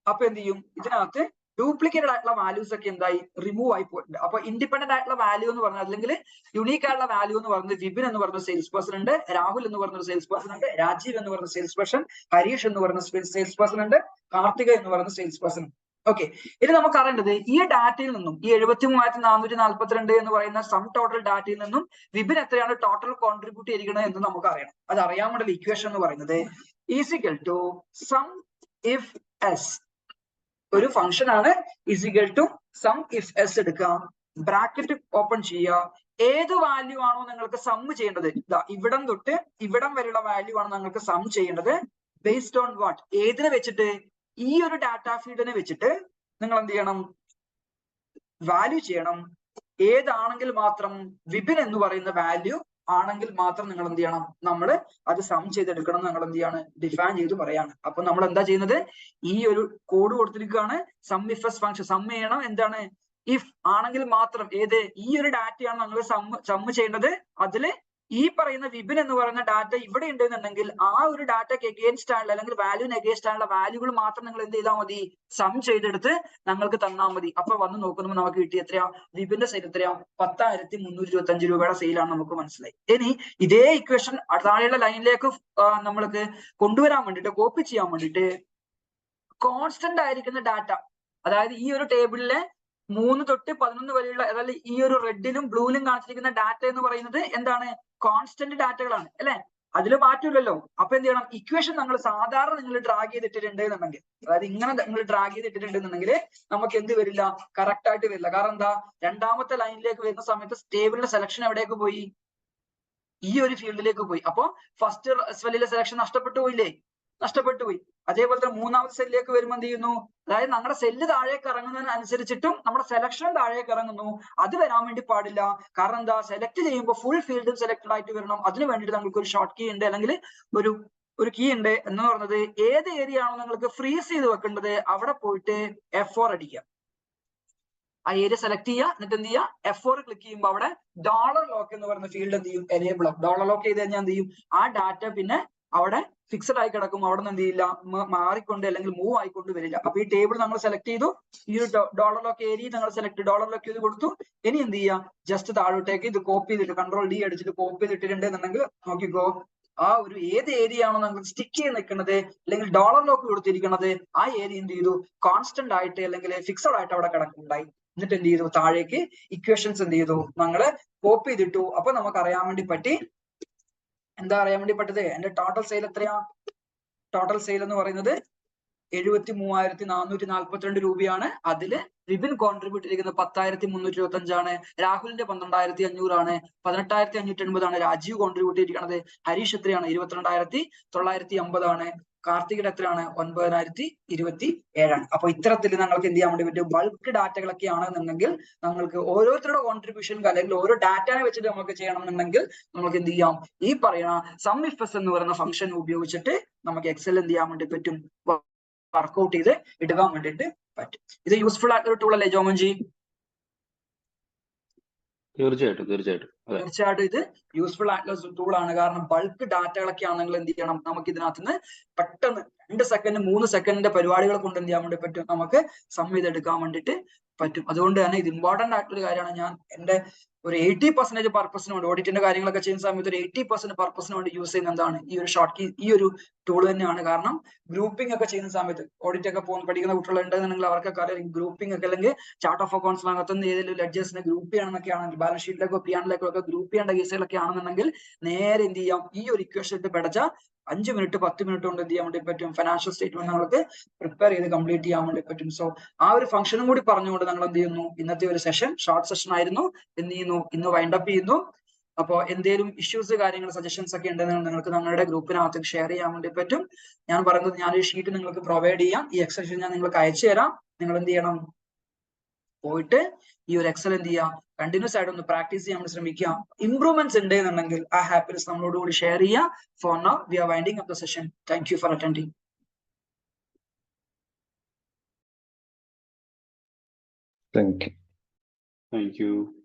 S1: അപ്പൊ എന്ത് ചെയ്യും? ഇതിനകത്ത് ഡ്യൂപ്ലിക്കേറ്റഡ് ആയിട്ടുള്ള വാല്യൂസ് ഒക്കെ എന്തായി? റിമൂവ് ആയി പോയിട്ടുണ്ട്. അപ്പൊ ഇൻഡിപെൻഡന്റ് ആയിട്ടുള്ള വാല്യൂ എന്ന് പറഞ്ഞാൽ, അല്ലെങ്കിൽ യുണീക്ക് ആയിട്ടുള്ള വാല്യൂ എന്ന് പറയുന്നത് വിപിൻ എന്ന് പറഞ്ഞ സെയിൽസ് പേഴ്സൺ ഉണ്ട്, രാഹുൽ എന്ന് പറഞ്ഞ സെയിൽസ് പേഴ്സൺ ഉണ്ട്, രാജീവ് എന്ന് പറഞ്ഞ സെയിൽസ് പേഴ്സൺ, ഹരീഷ് എന്ന് പറഞ്ഞ സെയിൽസ് പേഴ്സൺ ഉണ്ട്, കാർത്തിക എന്ന് പറയുന്ന സെയിൽസ് പേഴ്സൺ. ഓക്കെ, ഇനി നമുക്ക് അറിയേണ്ടത് ഈ ഡാറ്റയിൽ നിന്നും, ഈ 73,442 എന്ന് പറയുന്ന സം ടോട്ടൽ ഡാറ്റയിൽ നിന്നും വിപിൻ എത്രയാണ് ടോട്ടൽ കോൺട്രിബ്യൂട്ട് ചെയ്തിരിക്കുന്നത് എന്ന് നമുക്ക് അറിയണം. അത് അറിയാൻ വേണ്ടി ഇക്വേഷൻ എന്ന് പറയുന്നത് ഈസിക്കൽ ടു സം ഇഫ് എസ്, ഒരു ഫംഗ്ഷൻ ആണ്. ഈസിക്കൽ ടു സം ഇഫ് എസ് എടുക്കുക, ബ്രാക്കറ്റ് ഓപ്പൺ ചെയ്യുക. ഏത് വാല്യൂ ആണോ നിങ്ങൾക്ക് സം ചെയ്യേണ്ടത്, ഇവിടം തൊട്ട് ഇവിടം വരെയുള്ള വാല്യൂ ആണ് നിങ്ങൾക്ക് സം ചെയ്യേണ്ടത്. Based on what? ഏതിനെ വെച്ചിട്ട്? ഈ ഒരു ഡാറ്റാ ഫീഡിനെ വെച്ചിട്ട് നിങ്ങൾ എന്ത് ചെയ്യണം? വാല്യൂ ചെയ്യണം. ഏതാണെങ്കിൽ മാത്രം, വിപിൻ എന്ന് പറയുന്ന വാല്യൂ ആണെങ്കിൽ മാത്രം നിങ്ങൾ എന്ത് ചെയ്യണം? നമ്മൾ അത് സം ചെയ്തെടുക്കണം. നിങ്ങൾ എന്ത് ചെയ്യാണ്? ഡിഫൈൻ ചെയ്ത് പറയാണ്. അപ്പൊ നമ്മൾ എന്താ ചെയ്യുന്നത്? ഈ ഒരു കോഡ് കൊടുത്തിരിക്കുകയാണ്, some if S function. Sum ചെയ്യണം എന്താണ്? ഇഫ് ആണെങ്കിൽ മാത്രം. ഏത്? ഈ ഒരു ഡാറ്റയാണ് നമ്മൾ സം ചെയ്യേണ്ടത്. അതില് ഈ പറയുന്ന വിപിൻ എന്ന് പറയുന്ന ഡാറ്റ ഇവിടെ ഉണ്ടെന്നുണ്ടെങ്കിൽ ആ ഒരു ഡാറ്റയ്ക്ക് എഗെയിൻസ്റ്റ് ആയുള്ള, അല്ലെങ്കിൽ വാല്യൂവിന് എഗെയിൻസ്റ്റ് ആയുള്ള വാല്യൂകൾ മാത്രം നിങ്ങൾ എന്ത് ചെയ്താൽ മതി? സം ചെയ്തെടുത്ത് ഞങ്ങൾക്ക് തന്നാൽ മതി. അപ്പൊ വന്ന് നോക്കുമ്പോൾ നമുക്ക് കിട്ടി എത്രയാ? വിപിന്റെ സെയിൽ എത്രയാ? 10,325 രൂപയുടെ സെയിലാണ് നമുക്ക് മനസ്സിലായി. ഇനി ഇതേ ഇക്വേഷൻ താഴെയുള്ള ലൈനിലേക്ക് നമ്മൾക്ക് കൊണ്ടുവരാൻ വേണ്ടിയിട്ട്, കോപ്പി ചെയ്യാൻ വേണ്ടിയിട്ട് കോൺസ്റ്റന്റ് ആയിരിക്കുന്ന ഡാറ്റ, അതായത് ഈ ഒരു ടേബിളിലെ 3 തൊട്ട് 11 വരെയുള്ള, അതായത് ഈ ഒരു റെഡിലും ബ്ലൂവിലും കാണിച്ചിരിക്കുന്ന ഡാറ്റ എന്ന് പറയുന്നത് എന്താണ്? കോൺസ്റ്റന്റ് ഡാറ്റകളാണ് അല്ലെ? അതിൽ മാറ്റമില്ലല്ലോ. അപ്പൊ എന്ത് ചെയ്യണം? ഇക്വേഷൻ നിങ്ങൾ സാധാരണ നിങ്ങൾ ഡ്രാഗ് ചെയ്തിട്ടിട്ടുണ്ട് എന്നുണ്ടെങ്കിൽ, അതായത് ഇങ്ങനെ നിങ്ങൾ ഡ്രാഗ് ചെയ്തിട്ടുണ്ടെന്നുണ്ടെങ്കിൽ നമുക്ക് എന്ത് വരില്ല? കറക്റ്റ് ആയിട്ട് വരില്ല. കാരണം എന്താ? രണ്ടാമത്തെ ലൈനിലേക്ക് വരുന്ന സമയത്ത് ടേബിളിന്റെ സെലക്ഷൻ എവിടേക്ക് പോയി? ഈ ഒരു ഫീൽഡിലേക്ക് പോയി. അപ്പൊ ഫസ്റ്റ് സെല്ലിലെ സെലക്ഷൻ നഷ്ടപ്പെട്ടു പോയില്ലേ? നഷ്ടപ്പെട്ടു പോയി. അതേപോലെ തന്നെ മൂന്നാമത്തെ സെല്ലിലേക്ക് വരുമ്പോൾ എന്ത് ചെയ്യുന്നു? അതായത് നമ്മുടെ സെല്ല് താഴേക്ക് ഇറങ്ങുന്നതിനനുസരിച്ചിട്ടും നമ്മുടെ സെലക്ഷൻ താഴേക്ക് ഇറങ്ങുന്നു. അത് വരാൻ വേണ്ടി പാടില്ല. കാരണം എന്താ? സെലക്ട് ചെയ്യുമ്പോൾ ഫുൾ ഫീൽഡും സെലക്ടഡ് ആയിട്ട് വരണം. അതിന് വേണ്ടിയിട്ട് നമുക്ക് ഒരു ഷോർട്ട് കീ ഉണ്ട്, അല്ലെങ്കിൽ ഒരു കീ ഉണ്ട് എന്ന് പറഞ്ഞത്, ഏത് ഏരിയ ആണോ നിങ്ങൾക്ക് ഫ്രീസ് ചെയ്ത് വെക്കേണ്ടത് അവിടെ പോയിട്ട് F4 അടിക്കുക. ആ ഏരിയ സെലക്ട് ചെയ്യുക. എന്നിട്ട് എന്ത് ചെയ്യുക? F4 ക്ലിക്ക് ചെയ്യുമ്പോൾ അവിടെ $ലോക്ക് എന്ന് പറയുന്ന ഫീൽഡ് എന്ത് ചെയ്യും? എനേബിൾ ആവും. $ലോക്ക് ചെയ്ത് കഴിഞ്ഞാൽ എന്ത് ചെയ്യും? ആ ഡാറ്റ പിന്നെ അവിടെ ഫിക്സഡ് ആയി കിടക്കും. അവിടെ നിന്ന് എന്ത് ചെയ്യില്ല? മാറിക്കൊണ്ട് അല്ലെങ്കിൽ മൂവ് ആയിക്കൊണ്ട് വരില്ല. അപ്പൊ ഈ ടേബിൾ നമ്മൾ സെലക്ട് ചെയ്തു, ഈ ഒരു $ലോക്ക് ഏരിയ നിങ്ങൾ $ലോക്ക് ചെയ്ത് കൊടുത്തു. ഇനി എന്ത് ചെയ്യാം? ജസ്റ്റ് താഴോട്ടേക്ക് ഇത് കോപ്പി ചെയ്തിട്ട് Ctrl D അടിച്ചിട്ട് കോപ്പി ചെയ്തിട്ടുണ്ട് എന്നുണ്ടെങ്കിൽ നോക്കിക്കോ, ആ ഒരു ഏത് ഏരിയ ആണോ നിങ്ങൾ സ്റ്റിക്ക് ചെയ്ത് നിൽക്കുന്നത് അല്ലെങ്കിൽ $ലോക്ക് കൊടുത്തിരിക്കുന്നത്, ആ ഏരിയ എന്ത് ചെയ്തു? കോൺസ്റ്റന്റ് ആയിട്ട് അല്ലെങ്കിൽ ഫിക്സഡ് ആയിട്ട് അവിടെ കിടക്കുന്നുണ്ടായി. എന്നിട്ട് എന്ത് ചെയ്തു? താഴേക്ക് ഇക്വേഷൻസ് എന്ത് ചെയ്തു? ഞങ്ങള് കോപ്പി ചെയ്തിട്ടു. അപ്പൊ നമുക്ക് അറിയാൻ വേണ്ടി പറ്റി. എന്താ അറിയാൻ വേണ്ടി പറ്റത്? എന്റെ ടോട്ടൽ സെയിൽ എത്രയാ? ടോട്ടൽ സെയിൽ എന്ന് പറയുന്നത് 73,442 രൂപയാണ്. അതില് റിബിൻ കോൺട്രിബ്യൂട്ട് ചെയ്തിരിക്കുന്നത് 10,325 ആണ്. രാഹുലിന്റെ 12,500 ആണ്. 18,580 ആണ് രാജീവ് കോൺട്രിബ്യൂട്ട് ചെയ്തിരിക്കുന്നത്. ഹരീഷ് എത്രയാണ്? 22,950 ആണ്. കാർത്തികയുടെ എത്രയാണ്? 9,027 ആണ്. അപ്പൊ ഇത്തരത്തിൽ നിങ്ങൾക്ക് എന്ത് ചെയ്യാൻ വേണ്ടി പറ്റും? ബൾക്ക് ഡാറ്റകളൊക്കെ ആണെന്നുണ്ടെങ്കിൽ നിങ്ങൾക്ക് ഓരോരുത്തരുടെ കോൺട്രിബ്യൂഷൻ അല്ലെങ്കിൽ ഓരോ ഡാറ്റയെ വെച്ചിട്ട് നമുക്ക് ചെയ്യണം എന്നുണ്ടെങ്കിൽ നമുക്ക് എന്ത് ചെയ്യാം? ഈ പറയുന്ന SUMIFS എന്ന് പറയുന്ന ഫംഗ്ഷൻ ഉപയോഗിച്ചിട്ട് നമുക്ക് എക്സൽ എന്ത് ചെയ്യാൻ വേണ്ടി പറ്റും? വർക്ക്ഔട്ട് ചെയ്ത് എടുക്കാൻ വേണ്ടിയിട്ട് പറ്റും. ഇത് യൂസ്ഫുൾ ആയിട്ടുള്ള ടൂൾ അല്ലേ ജോമൻജി? തീർച്ചയായിട്ടും ഇത് യൂസ്ഫുൾ ആയിട്ടുള്ള ടൂൾ ആണ്. കാരണം ബൾക്ക് ഡാറ്റകളൊക്കെ ആണെങ്കിൽ എന്ത് ചെയ്യണം? നമുക്ക് ഇതിനകത്ത് നിന്ന് പെട്ടെന്ന് 2 സെക്കൻഡ് 3 സെക്കൻഡിന്റെ പരിപാടികൾ കൊണ്ട് എന്ത് ചെയ്യാൻ വേണ്ടി പറ്റും? നമുക്ക് സം ചെയ്തെടുക്കാൻ വേണ്ടിയിട്ട് പറ്റും. അതുകൊണ്ട് തന്നെ ഇത് ഇമ്പോർട്ടന്റ് ആയിട്ടൊരു കാര്യമാണ്. ഞാൻ എന്റെ ഒരു 80% പർപ്പസിന് വേണ്ടി, ഓഡിറ്റിന്റെ കാര്യങ്ങളൊക്കെ ചെയ്യുന്ന സമയത്ത് ഒരു 80% പർപ്പസിന് വേണ്ടി യൂസ് ചെയ്യുന്ന എന്താണ്? ഈ ഒരു ഷോർട്ട് കീ, ഈ ഒരു ടൂൾ തന്നെയാണ്. കാരണം ഗ്രൂപ്പിംഗ് ഒക്കെ ചെയ്യുന്ന സമയത്ത്, ഓഡിറ്റ് ഒക്കെ പഠിക്കുന്ന കുട്ടികൾ ഉണ്ടെന്നുണ്ടെങ്കിൽ അവർക്കൊക്കെ അറിയാം ഗ്രൂപ്പിംഗ് ഒക്കെ, അല്ലെങ്കിൽ ചാർട്ട് ഓഫ് അക്കൗണ്ട്സിനകത്ത് ഏതെങ്കിലും ലെഡ്ജേഴ്സിനെ ഗ്രൂപ്പ് ചെയ്യണമെന്നൊക്കെ ആണെങ്കിൽ, ബാലൻസ് ഷീറ്റിലേക്കോ P&L ഒക്കെ ഗ്രൂപ്പ് ചെയ്യേണ്ട കേസുകളൊക്കെ ആണെന്നുണ്ടെങ്കിൽ നേരെ എന്ത് ചെയ്യാം? ഈ ഒരു ഇക്വേഷൻ ഇട്ട് പഠിച്ച 5 മിനിറ്റ് 10 മിനിറ്റ് കൊണ്ട് എന്ത് ചെയ്യാൻ വേണ്ടി പറ്റും? ഫിനാൻഷ്യൽ സ്റ്റേറ്റ്മെന്റ് നമുക്ക് പ്രിപ്പയർ ചെയ്ത് കംപ്ലീറ്റ് ചെയ്യാൻ വേണ്ടി പറ്റും. സോ ആ ഒരു ഫംഗ്ഷനും കൂടി പറഞ്ഞുകൊണ്ട് നമ്മൾ എന്ത് ചെയ്യുന്നു? ഇന്നത്തെ ഒരു സെഷൻ ഷോർട്ട് സെഷൻ ആയിരുന്നു. എന്ത് ചെയ്യുന്നു? ഇന്ന് വൈൻഡപ്പ് ചെയ്യുന്നു. അപ്പൊ എന്തെങ്കിലും ഇഷ്യൂസ്, കാര്യങ്ങൾ, സജഷൻസ് ഒക്കെ ഉണ്ടെങ്കിൽ നിങ്ങൾക്ക് ഞങ്ങളുടെ ഗ്രൂപ്പിനകത്ത് ഷെയർ ചെയ്യാൻ വേണ്ടി പറ്റും. ഞാൻ പറയുന്നത്, ഞാനൊരു ഷീറ്റ് നിങ്ങൾക്ക് പ്രൊവൈഡ് ചെയ്യാം. ഈ എക്സൽ ഷീറ്റ് ഞാൻ നിങ്ങൾക്ക് അയച്ചു തരാം. നിങ്ങൾ എന്ത് ചെയ്യണം? പോയിട്ട് ഈ ഒരു എക്സൽ എന്ത് ചെയ്യാം? കണ്ടിന്യൂസ് ആയിട്ട് ഒന്ന് പ്രാക്ടീസ് ചെയ്യാൻ ശ്രമിക്കുക. ഇംപ്രൂവ്മെന്റ്സ് ഉണ്ട് എന്നുണ്ടെങ്കിൽ ആ ഹാപ്പിനെസ് നമ്മളോട് കൂടി ഷെയർ ചെയ്യുക. For now we R winding up the session. Thank you for attending.
S2: Thank you.